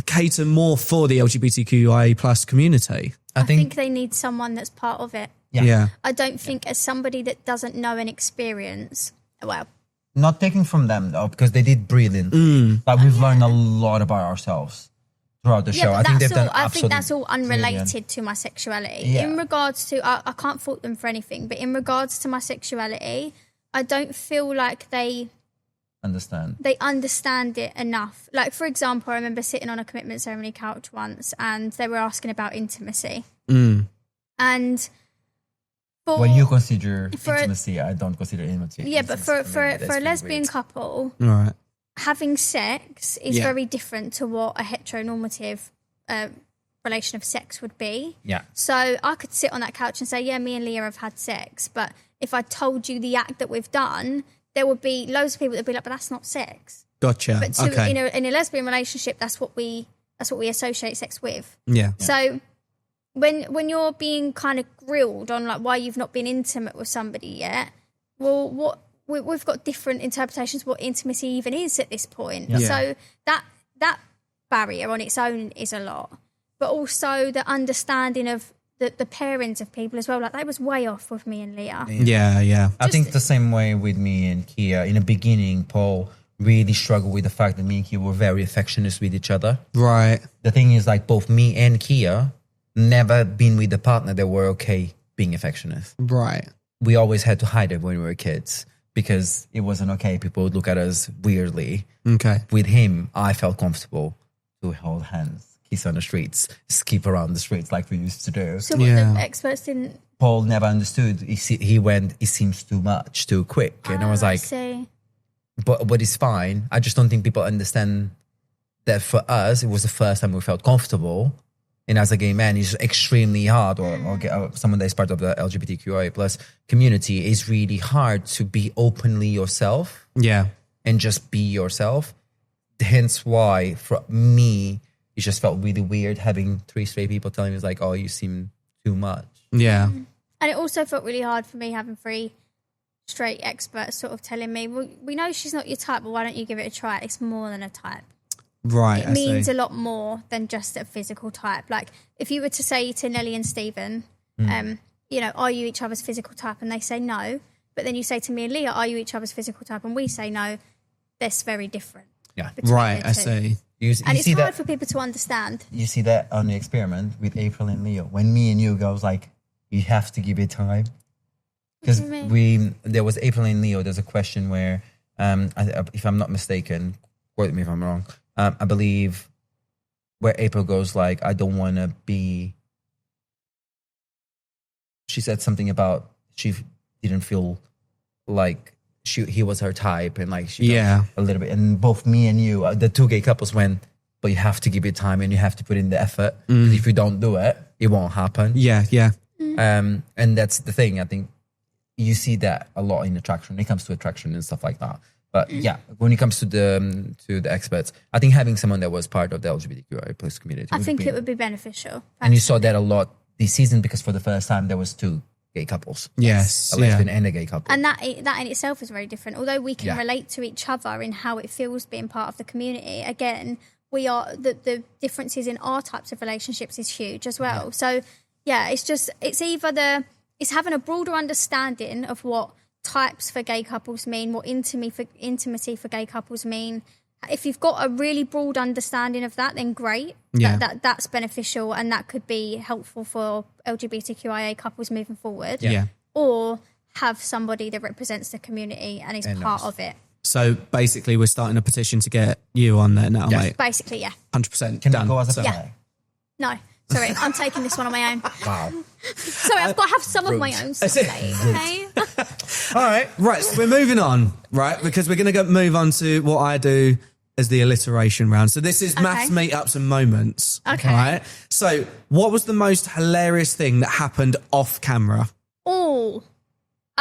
cater more for the LGBTQIA plus community? I think they need someone that's part of it. Yeah. I don't think as somebody that doesn't know an experience, well, Not taking from them, though, because they did brilliant. Like, we've learned a lot about ourselves throughout the show. but I think they've that's done all, I think that's all absolutely unrelated brilliant. to my sexuality. Yeah. In regards to, I can't fault them for anything, but in regards to my sexuality, I don't feel like they Understand. understand it enough. Like, for example, I remember sitting on a commitment ceremony couch once and they were asking about intimacy. And for, When you consider for- intimacy, I don't consider intimacy. yeah, but for Intimacy, a lesbian couple, All right. having sex is Yeah. very different to what a heteronormative relation of sex would be. Yeah. So I could sit on that couch and say, yeah, me and Leah have had sex. But if I told you the act that we've done, there would be loads of people that would be like, but that's not sex. Gotcha. But Okay. in a lesbian relationship, that's what we associate sex with. Yeah. So when you're being kind of grilled on like why you've not been intimate with somebody yet, well, we've got different interpretations of what intimacy even is at this point. Yeah. So that barrier on its own is a lot, but also the understanding of the pairings of people as well. Like, that was way off with me and Leah. Yeah. I think the same way with me and Kia. In the beginning, Paul really struggled with the fact that me and Kia were very affectionate with each other. Right. The thing is, like, both me and Kia never been with a partner that were okay being affectionate. Right. We always had to hide it when we were kids because it wasn't okay. People would look at us weirdly. Okay. With him, I felt comfortable to hold hands, kiss on the streets, skip around the streets like we used to do. So what Yeah. the experts didn't. Paul never understood. He went, it seems too much, too quick. And I was like, see. but it's fine. I just don't think people understand that for us, it was the first time we felt comfortable. And as a gay man, it's extremely hard, or someone that is part of the LGBTQIA plus community, it's really hard to be openly yourself Yeah. and just be yourself. Hence why, for me, it just felt really weird having 3 straight people telling me, like, oh, you seem too much. Yeah. And it also felt really hard for me having 3 straight experts sort of telling me, well, we know she's not your type, but why don't you give it a try? It's more than a type. Right, it I means see. a lot more than just a physical type. Like if you were to say to Nelly and Stephen, you know, are you each other's physical type? And they say no. But then you say to me and Leah, are you each other's physical type? And we say no. That's very different. Yeah. between Right, the I two. see. You And it's see hard that for people to understand. you see that on the experiment with April and Leo when me and you goes like you have to give it time because do you mean? there was April and Leo. There's a question where if I'm not mistaken, quote me if I'm wrong. I believe where April goes like I don't want to be. She said something about she didn't feel like he was her type and like she felt a little bit. And both me and you, the two gay couples went, but you have to give it time and you have to put in the effort. 'Cause if you don't do it, it won't happen. Yeah. And that's the thing. I think you see that a lot in attraction when it comes to attraction and stuff like that. But yeah, when it comes to the experts, I think having someone that was part of the LGBTQI plus community, I think it would be beneficial. and you saw that a lot this season because for the first time there was two gay couples. Yes. A lesbian and a gay couple. And that in itself is very different. Although we can Yeah. relate to each other in how it feels being part of the community, again, we are the differences in our types of relationships is huge as well. So yeah, it's having a broader understanding of what types for gay couples mean, what intimacy for gay couples mean. If you've got a really broad understanding of that, then great. Yeah. That's beneficial and that could be helpful for LGBTQIA couples moving forward. Yeah. Or have somebody that represents the community and is part of it. So basically, we're starting a petition to get you on there now, mate. Basically, yeah. 100% Can done. we go as a So- flag? No, sorry, I'm taking this one on my own. Wow. Sorry, I've got to have some of my own stuff, okay? All right, so we're moving on, right? Because we're going to move on to what I do as the alliteration round. So this is maths meetups and moments. Okay. All right. So what was the most hilarious thing that happened off camera? Oh,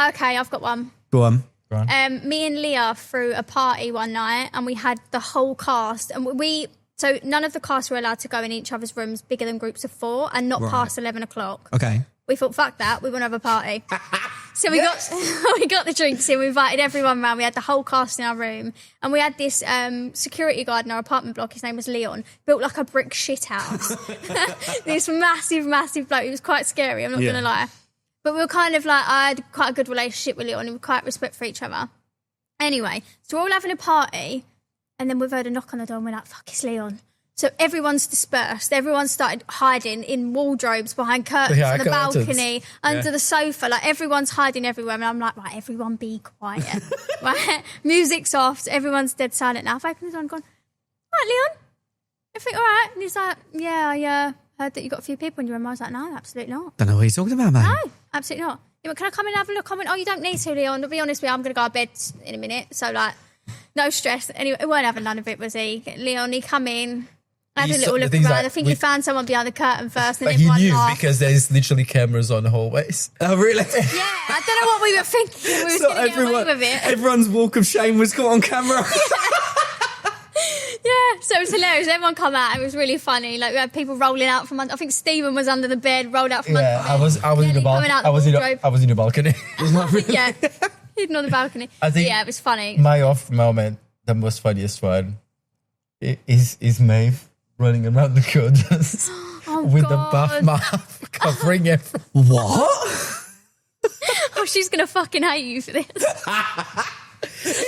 okay, I've got one. Go on. Me and Leah threw a party one night and we had the whole cast and so none of the cast were allowed to go in each other's rooms bigger than groups of 4 and not past 11 o'clock. Okay. We thought, fuck that, we want to have a party. So we got the drinks in, we invited everyone round, we had the whole cast in our room, and we had this security guard in our apartment block, his name was Leon, built like a brick shit house. This massive bloke, he was quite scary, I'm not going to lie. But we were kind of like, I had quite a good relationship with Leon, and we were quite respect for each other. Anyway, so we're all having a party, and then we've heard a knock on the door, and we're like, fuck, it's Leon. So everyone's dispersed. Everyone started hiding in wardrobes, behind curtains, on the balcony, under the sofa. Like, everyone's hiding everywhere. And I'm like, right, everyone be quiet. Right? Music's off. So everyone's dead silent now. I've opened the door and gone, all right, Leon, everything all right? And he's like, yeah, I heard that you got a few people in your room. I was like, no, absolutely not. Don't know what you're talking about, mate. No, absolutely not. He went, can I come in and have a look? I went, oh, you don't need to, Leon. To be honest with you, I'm going to go to bed in a minute. So, like, no stress. Anyway, he weren't having none of it, was he? Leon, he come in. I had a little look around. I think he found someone behind the curtain first, and Like he everyone knew laughed. because there's literally cameras on the hallways. Oh, really? Yeah, I don't know what we were thinking. We were So going to get away with it. everyone's walk of shame was caught on camera. Yeah, so it was hilarious. Everyone come out. It was really funny. Like, we had people rolling out from under. I think Stephen was under the bed, rolled out from under the bed. I was in the Nelly balcony. coming out I was in wardrobe. the balcony. Yeah, hidden on the balcony. I think Yeah, it was funny. My off moment, the most funniest one, is Maeve running around the curtains with the buff God. mouth covering everything. What? Oh, she's going to fucking hate you for this.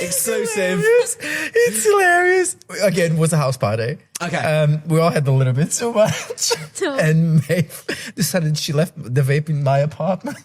Exclusive. It's hilarious. Again, it was a house party. Okay. We all had a little bit too much. And Maeve decided she left the vape in my apartment.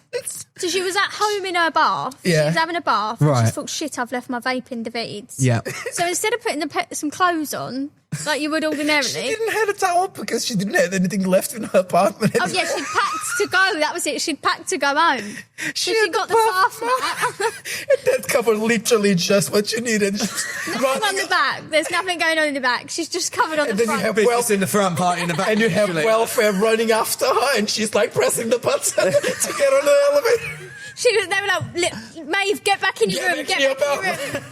So she was at home in her bath. Yeah. She was having a bath. And Right. she thought, shit, I've left my vape in Davide's. Yeah. So instead of putting some clothes on, like you would ordinarily. She didn't have a towel because she didn't have anything left in her apartment. Oh yeah, she'd packed to go. That was it. She'd packed to go home. So she had got the bath bath mat. And that covered literally just what you needed. Nothing on the back. There's nothing going on in the back. She's just covered on the And then you front. have Business in the front, party in the back. And you have welfare running after her, and she's like pressing the button to get on the elevator. They were like, Maeve, get back in your room. Get Get back in your room.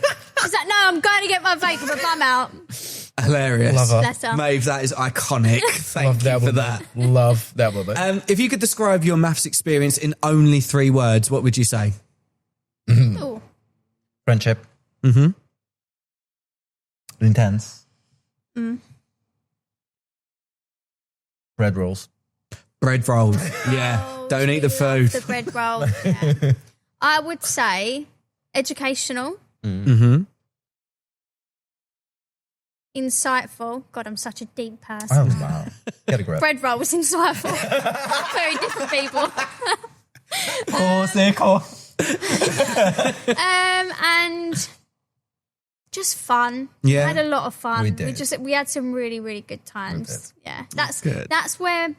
She's like, no, I'm going to get my vape with my bum out. Hilarious. Love her. Bless her. Maeve, that is iconic. Thank Love you that for woman. that. Love that woman. If you could describe your maths experience in only 3 words, what would you say? Ooh. Friendship. Mm-hmm. Intense. Bread rolls. Bread rolls. Yeah. Oh, Don't eat the really food. love the bread roll. Yeah. I would say educational, Mm-hmm. insightful. God, I'm such a deep person. Oh, wow. Get a grip. Bread roll was insightful. Very different people. And just fun. Yeah. We had a lot of fun. We did. We had some really, really good times. Yeah. Good. That's where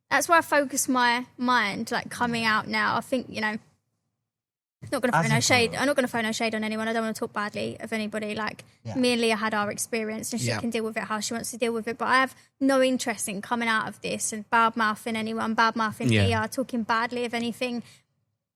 I focus my mind, like coming out now. I think, not going to throw no shade. I'm not going to throw no shade on anyone. I don't want to talk badly of anybody. Like me and Leah had our experience, and she can deal with it how she wants to deal with it. But I have no interest in coming out of this and bad-mouthing anyone, bad-mouthing Leah, talking badly of anything.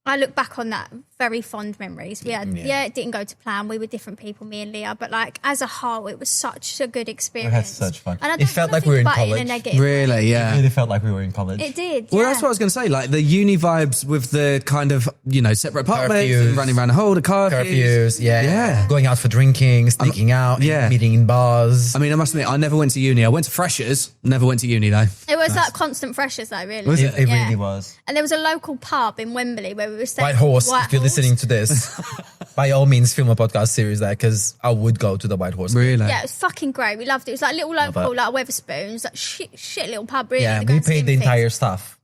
I look back on that very fond memories. We had, it didn't go to plan. We were different people, me and Leah, but like as a whole, it was such a good experience. We had such fun. And I It don't felt wanna like we were think in about it college. a negative way. Really, It yeah. really felt like we were in college. It did. Well, yeah. that's what I was going to say. Like the uni vibes with the kind of, separate apartments, Curfews. and running around the whole, the curfews. Curfews, Yeah. Going out for drinking, sneaking out, yeah. meeting in bars. I mean, I must admit, I never went to uni. I went to freshers, never went to uni though. It was like constant freshers though, really. Was It Yeah. really was. And there was a local pub in Wembley where we were staying. White Horse, White if you're Horse. listening to this, by all means, film a podcast series there because I would go to the White Horse. Really? Yeah, it was fucking great. We loved it. It was like little local, like Weatherspoons, like shit little pub, really. Yeah, to go we and see paid the things. entire stuff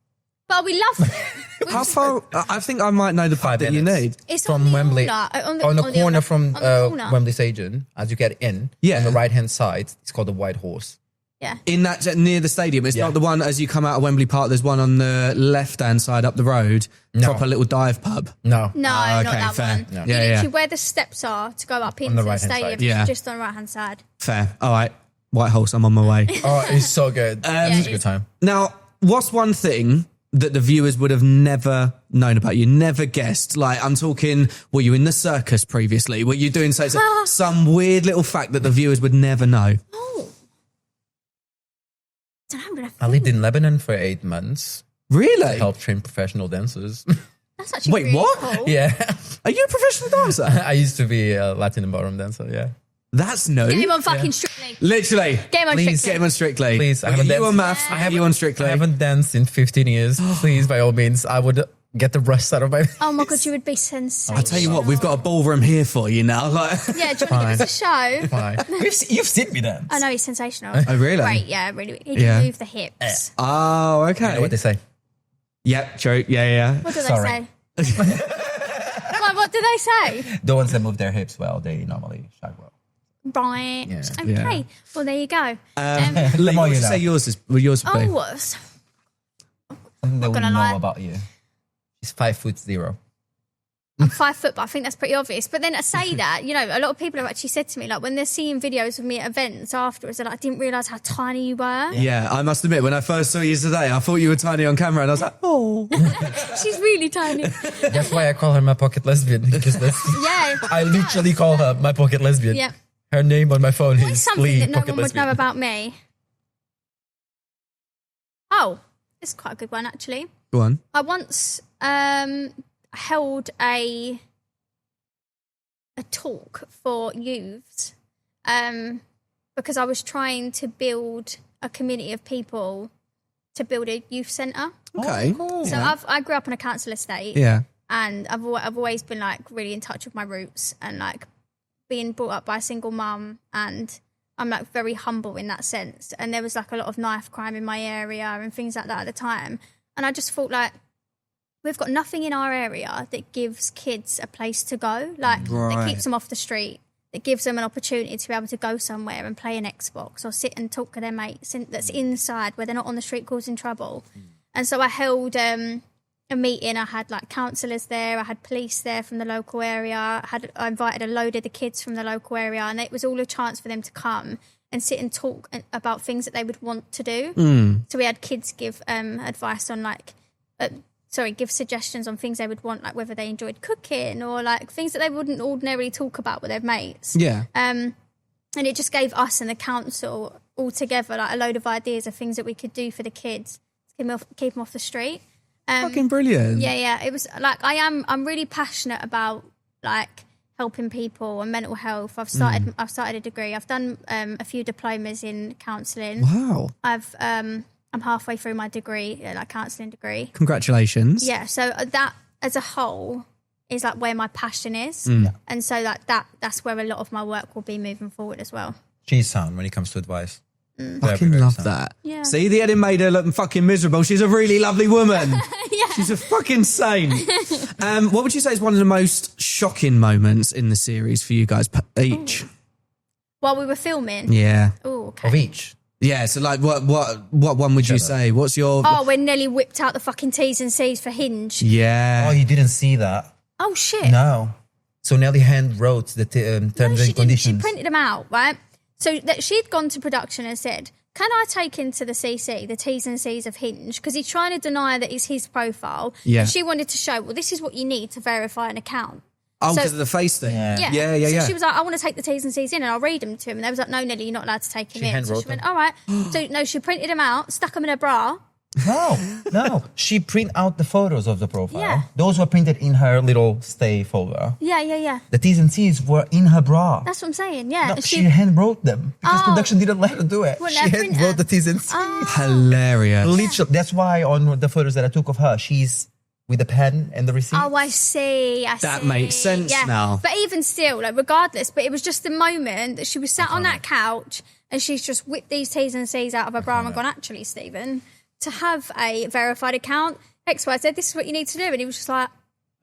But we loved it. How far? I think I might know the pub 5 that you minutes. need. It's on from the Wembley. corner, On the corner from on the corner. Wembley Stadium, as you get in, Yeah. on the right-hand side, it's called the White Horse. Yeah. In that near the stadium, it's Yeah. not the one as you come out of Wembley Park. There's one on the left-hand side up the road, proper little dive pub. No. No, Ah, not okay, that fair. one. No. You Yeah, literally yeah. where the steps are to go up into the right-hand stadium, side. Yeah. just on the right hand side. Fair. All right, White Horse. I'm on my way. Oh, it's so good. It's a it good time. Now, what's one thing that the viewers would have never known about you, never guessed? Like, I'm talking, were you in the circus previously? Were you doing some weird little fact that the viewers would never know? Oh. I don't know, I'm gonna I lived in Lebanon for 8 months. Really? Helped train professional dancers. That's actually Wait, really what? cool. yeah. Are you a professional dancer? I used to be a Latin and ballroom dancer, yeah. That's new. Get him on fucking Strictly. Literally. Get him on Please Strictly. get him on Strictly. Please, I We'll haven't get you on danced- maths. I have you on Strictly. I haven't danced in 15 years. Please, by all means, I would get the rust out of my Oh my god, you would be sensational. I'll tell you what, we've got a ballroom here for you now. Like, Yeah, do you want to give us a show? Fine. You've seen me dance. I know he's sensational. oh, really? Great, yeah, really. He Yeah. can move the hips. Oh, okay. You know what they say? Yep, true. Yeah. What do Sorry. they say? what do they say? The ones that move their hips well, they normally shag well. Right. Yeah. Okay. Yeah. Well, there you go. Lee, The what more would you you know. say yours would be? Oh, Something they wouldn't gonna lie. know about you. She's 5'0". I'm 5 foot, but I think that's pretty obvious. But then I say that, a lot of people have actually said to me, like when they're seeing videos of me at events afterwards, they're like, I didn't realise how tiny you were. Yeah, I must admit, when I first saw you today, I thought you were tiny on camera, and I was like, oh. She's really tiny. That's why I call her my pocket lesbian. Because Yeah. I literally call her my pocket lesbian. Yeah. Her name on my phone What's is something Leigh that no Pocket one would Lesbian. know about me? Oh, it's quite a good one, actually. Go on. I once held a talk for youths because I was trying to build a community of people to build a youth centre. Okay. So I grew up on a council estate, Yeah. and I've always been like really in touch with my roots and like being brought up by a single mum, and I'm like very humble in that sense. And there was like a lot of knife crime in my area and things like that at the time, and I just thought like, we've got nothing in our area that gives kids a place to go, like that Right. keeps them off the street, that gives them an opportunity to be able to go somewhere and play an Xbox or sit and talk to their mates that's inside where they're not on the street causing trouble. And so I held a meeting. I had like counsellors there, I had police there from the local area, I invited a load of the kids from the local area, and it was all a chance for them to come and sit and talk about things that they would want to do. So we had kids give advice on like give suggestions on things they would want, like whether they enjoyed cooking or like things that they wouldn't ordinarily talk about with their mates. Yeah. And it just gave us and the council all together like a load of ideas of things that we could do for the kids to keep them off the street. Fucking brilliant. Yeah. It was like I'm really passionate about like helping people and mental health. I've started a degree. I've done a few diplomas in counselling. Wow. I'm halfway through my degree, like counselling degree. Congratulations. Yeah, so that as a whole is like where my passion is. And so like that's where a lot of my work will be moving forward as well. She's sound when it comes to advice. Fucking love that. Yeah. See, the editing made her look fucking miserable. She's a really lovely woman. She's a fucking saint. What would you say is one of the most shocking moments in the series for you guys each? While we were filming? Yeah. Oh, okay. Of each. Yeah, so like what one would you say? What's your... Oh, when Nelly whipped out the fucking T's and C's for Hinge. Yeah. Oh, you didn't see that? Oh, shit. No. So Nelly hand wrote the terms No, she and conditions. didn't. She printed them out, right? So that she'd gone to production and said, can I take into the CC the T's and C's of Hinge? Because he's trying to deny that it's his profile. Yeah. And she wanted to show, well, this is what you need to verify an account. Oh, So- because of the face thing. Yeah. So she was like, I want to take the T's and C's in and I'll read them to him. And they was like, no, Nelly, you're not allowed to take them She in. So handwrote she went, them. all right. So no, she printed them out, stuck them in her bra. No. She print out the photos of the profile. Yeah. Those were printed in her little stay folder. Yeah. The T's and C's were in her bra. That's what I'm saying. Yeah. No, And she hand wrote them because Oh. production didn't let her do it. Well, She let hand print wrote it. the T's and C's. Hilarious. Literally, that's why on the photos that I took of her, she's with the pen and the receipt. Oh, I see. That makes sense now. But even still, like regardless, but it was just the moment that she was sat on that couch and she's just whipped these T's and C's out of her bra and gone, actually, Stephen, to have a verified account, XYZ, this is what you need to do. And he was just like,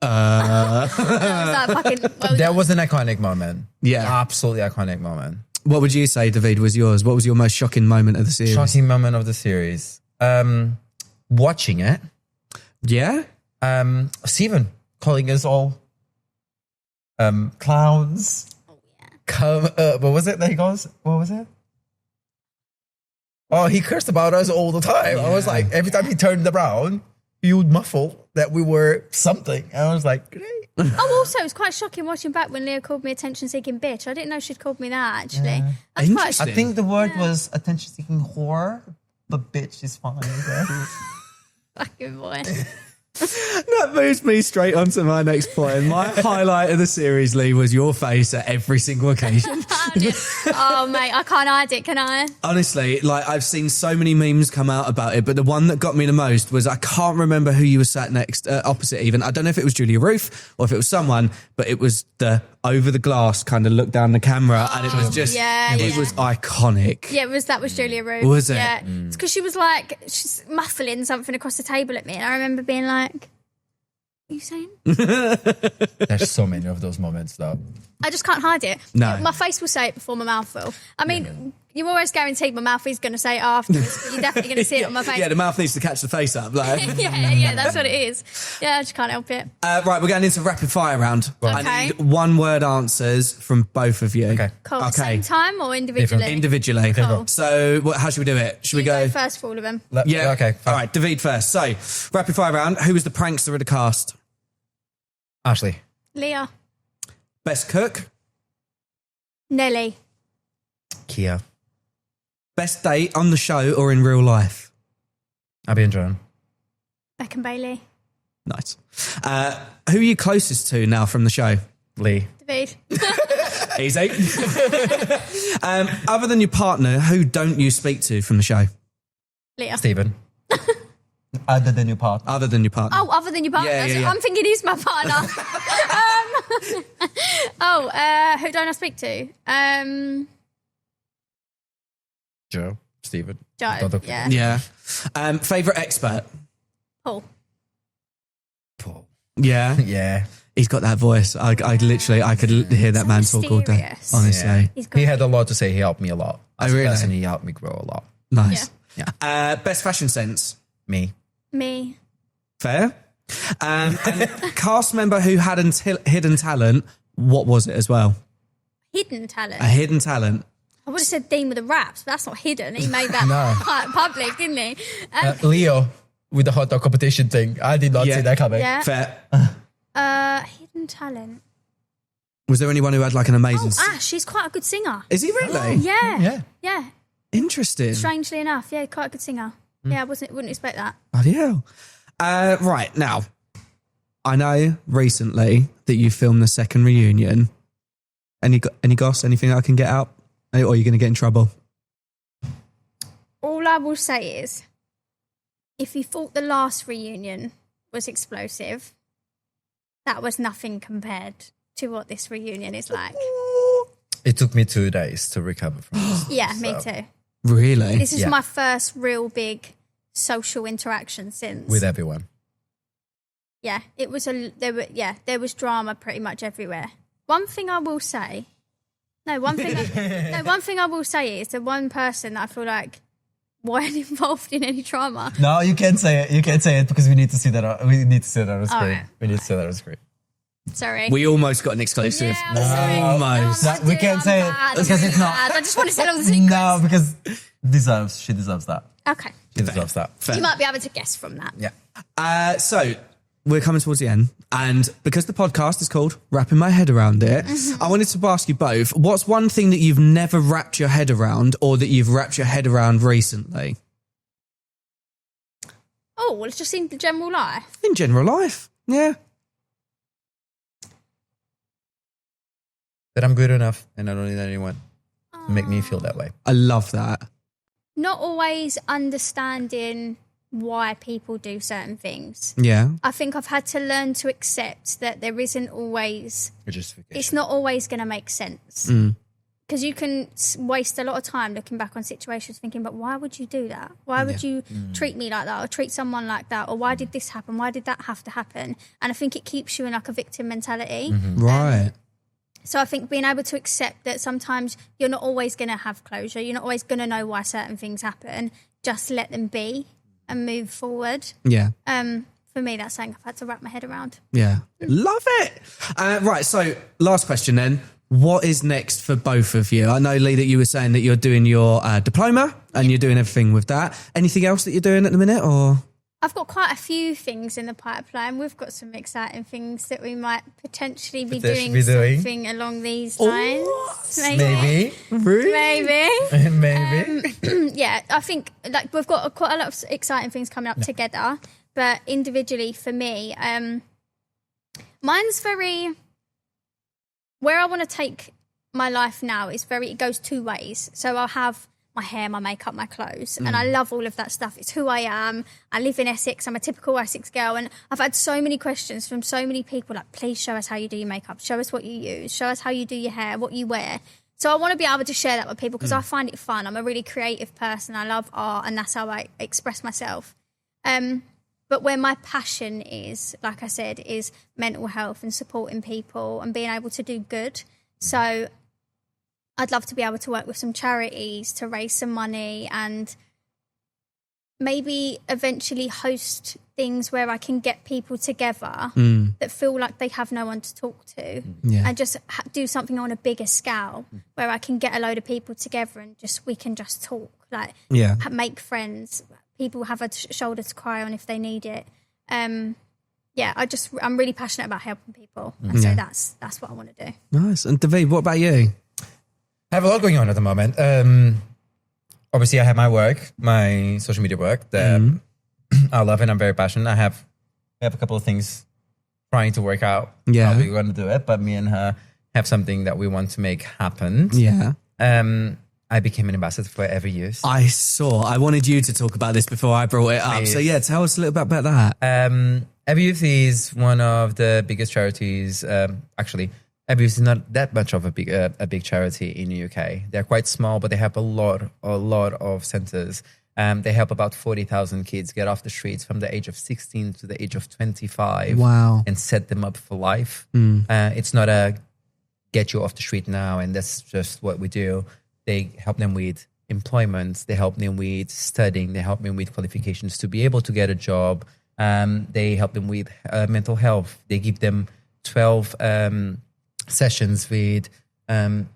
I was like, fucking, well, That was an iconic moment. Yeah. Absolutely iconic moment. What would you say, David, was yours? What was your most shocking moment of the series? Shocking moment of the series. Watching it. Yeah? Stephen calling us all clowns. Oh, yeah. Come, what was it that he goes? What was it? Oh, he cursed about us all the time. I was like, every time he turned around, he would muffle that we were something. I was like, great. Oh, also, it was quite shocking watching back when Leah called me attention-seeking bitch. I didn't know she'd called me that, actually. That's quite Interesting. I think the word was attention-seeking whore, but bitch is fine. fucking boy. That moves me straight on to my next point. My highlight of the series, Lee, was your face at every single occasion. Oh, mate, I can't hide it, can I? Honestly, like I've seen so many memes come out about it, but the one that got me the most was I can't remember who you were sat next opposite even. I don't know if it was Julia Roof or if it was someone, but it was the over the glass kind of look down the camera and it was just, it was iconic. Yeah, that was Julia Rood. Was it? Yeah. It's because she was like, she's muffling something across the table at me. And I remember being like, what are you saying? There's so many of those moments, though. I just can't hide it. No. My face will say it before my mouth will. I mean, you're always guaranteed my mouth is going to say it afterwards, but you're definitely going to see it on my face. Yeah, the mouth needs to catch the face up. Like. yeah, that's what it is. Yeah, I just can't help it. Right, we're getting into rapid fire round. Okay. I need one word answers from both of you. Okay. Cool. Okay. Same time or individually? Individually. Cool. So how should we do it? Should we You go? first for all of them. Yeah. Okay. Fine. All right, David first. So, rapid fire round. Who was the prankster of the cast? Ashley. Leah. Best cook? Nelly. Kia. Best date on the show or in real life? Abby and John. Beck and Bailey. Nice. Who are you closest to now from the show? Lee. David. Easy. Other than your partner, who don't you speak to from the show? Leah. Stephen. Other than your partner. Other than your partner. Oh, other than your partner. Yeah. I'm thinking he's my partner. Who don't I speak to? Joe. Stephen. Joe. Yeah. Yeah. Favourite expert? Paul. Paul. Yeah. Yeah. He's got that voice. I literally, I could hear that So man talk all day. mysterious. Honestly. Yeah. He's great. He had a lot to say. He helped me a lot. As really? a person, he helped me grow a lot. Nice. Yeah. Best fashion sense? Me. Me. Fair. And cast member who had hidden talent, what was it as well? Hidden talent. A hidden talent. I would have said Dean with the raps, but that's not hidden. He made that quite public, didn't he? Leo with the hot dog competition thing. I did not Yeah. see that coming. Yeah. Fair. Hidden talent. Was there anyone who had like an amazing... Oh, Ash, she's quite a good singer. Is he really? Yeah. Yeah. Interesting. Strangely enough, yeah, quite a good singer. Yeah, I wouldn't expect that. Bloody hell. Right, now, I know recently that you filmed the second reunion Any goss? Anything I can get out? Or are you going to get in trouble? All I will say is, if you thought the last reunion was explosive, that was nothing compared to what this reunion is like. It took me 2 days to recover from this. Yeah, me too. Really? This is Yeah. my first real big social interaction since. With everyone. Yeah, it was there was drama pretty much everywhere. One thing I will say I will say is the one person that I feel like weren't involved in any drama. No, you can't say it. You can't say it because we need to see that. We need to see that on screen. Alright. We need to see that on screen. Sorry. We almost got an exclusive. Yeah, I'm sorry. Almost. No, We can't say it because it's not. I just want to say all the secrets. No, because she deserves that. Okay. She deserves that. Fair. You might be able to guess from that. Yeah. So we're coming towards the end, and because the podcast is called Wrapping My Head Around It, I wanted to ask you both, what's one thing that you've never wrapped your head around or that you've wrapped your head around recently? Oh, well, it's just in the general life. In general life, yeah. That I'm good enough and I don't need anyone to make me feel that way. I love that. Not always understanding why people do certain things. Yeah. I think I've had to learn to accept that there isn't always, Justification. it's not always going to make sense. Because you can waste a lot of time looking back on situations thinking, but why would you do that? Why would you treat me like that or treat someone like that? Or why did this happen? Why did that have to happen? And I think it keeps you in like a victim mentality. Right. So I think being able to accept that sometimes you're not always going to have closure. You're not always going to know why certain things happen. Just let them be and move forward. Yeah. For me, that's something I've had to wrap my head around. Yeah. Love it. Right. So last question then. What is next for both of you? I know, Leigh, that you were saying that you're doing your diploma and you're doing everything with that. Anything else that you're doing at the minute or? I've got quite a few things in the pipeline. We've got some exciting things that we might potentially be doing something along these lines. Maybe. Maybe. Maybe. Yeah, I think like we've got quite a lot of exciting things coming up together. But individually, for me, mine's very... Where I want to take my life now is it goes two ways. So I'll have my hair, my makeup, my clothes. And I love all of that stuff. It's who I am. I live in Essex. I'm a typical Essex girl. And I've had so many questions from so many people like, please show us how you do your makeup. Show us what you use. Show us how you do your hair, what you wear. So I want to be able to share that with people because I find it fun. I'm a really creative person. I love art and that's how I express myself. But where my passion is, like I said, is mental health and supporting people and being able to do good. So I'd love to be able to work with some charities to raise some money and maybe eventually host things where I can get people together that feel like they have no one to talk to and just do something on a bigger scale where I can get a load of people together and we can just talk, like make friends. People have a shoulder to cry on if they need it. I'm really passionate about helping people. And so that's what I want to do. Nice. And Davide, what about you? I have a lot going on at the moment. Obviously, I have my work, my social media work that I love and I'm very passionate. We have a couple of things trying to work out how we're going to do it, but me and her have something that we want to make happen. Yeah. I became an ambassador for Ever Youth. I saw. I wanted you to talk about this before I brought it up. Please. So tell us a little bit about that. Ever Youth is one of the biggest charities. Actually, Ever Youth is not that much of a big charity in the UK. They're quite small, but they have a lot of centres. They help about 40,000 kids get off the streets from the age of 16 to the age of 25. Wow. And set them up for life. It's not a get you off the street now and that's just what we do. They help them with employment. They help them with studying. They help them with qualifications to be able to get a job. They help them with mental health. They give them 12 sessions with in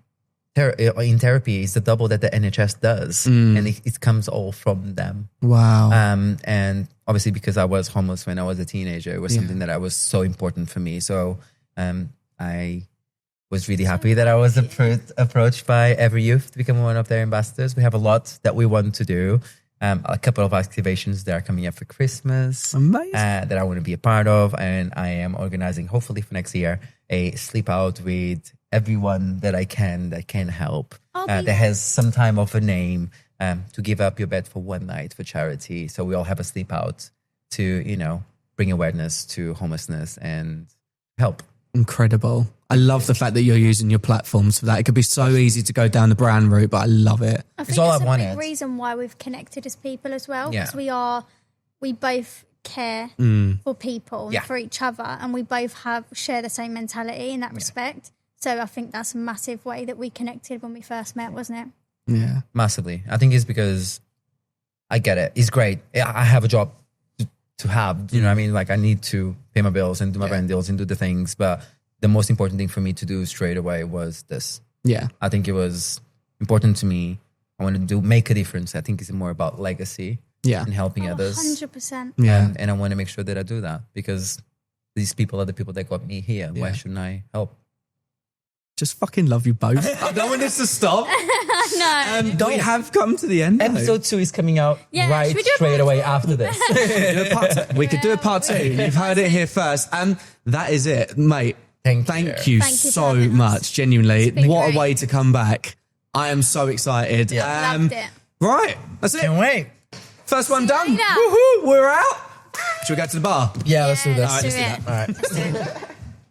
therapy. It's the double that the NHS does. And it comes all from them. Wow. And obviously because I was homeless when I was a teenager, it was something that was so important for me. So I was really happy that I was approached by Ever Youth to become one of their ambassadors. We have a lot that we want to do. A couple of activations that are coming up for Christmas. Amazing. That I want to be a part of. And I am organizing, hopefully for next year, a sleep out with everyone that I can help that has some time of a name to give up your bed for one night for charity. So we all have a sleep out to, you know, bring awareness to homelessness and help. Incredible. I love the fact that you're using your platforms for that. It could be so easy to go down the brand route, but I love it. I think all that's I a wanted. big reason why we've connected as people as well. Yeah. Because we both care for people and for each other, and we both share the same mentality in that respect. So I think that's a massive way that we connected when we first met, wasn't it? Yeah. Massively. I think it's because I get it. It's great. I have a job to have, you know what I mean? Like I need to pay my bills and do my brand deals and do the things. But the most important thing for me to do straight away was this. Yeah. I think it was important to me. I wanted to make a difference. I think it's more about legacy and helping others. 100%. Yeah. And I want to make sure that I do that because these people are the people that got me here. Why shouldn't I help? Just fucking love you both. I don't want this to stop. No. We have come to the end. though. Episode 2 is coming out Yeah, should we do a straight part away two? after this. We could do a part 2. You've heard it here first. And that is it, mate. Thank Thank you. you Thank you for so having us. much. Genuinely. been What great. a way to come back. I am so excited. Loved it. Right. That's it. Can't wait. First one done. later. Woohoo. We're out. Should we go to the bar? Yeah, let's do this. Let's do it. All right. Let's do it.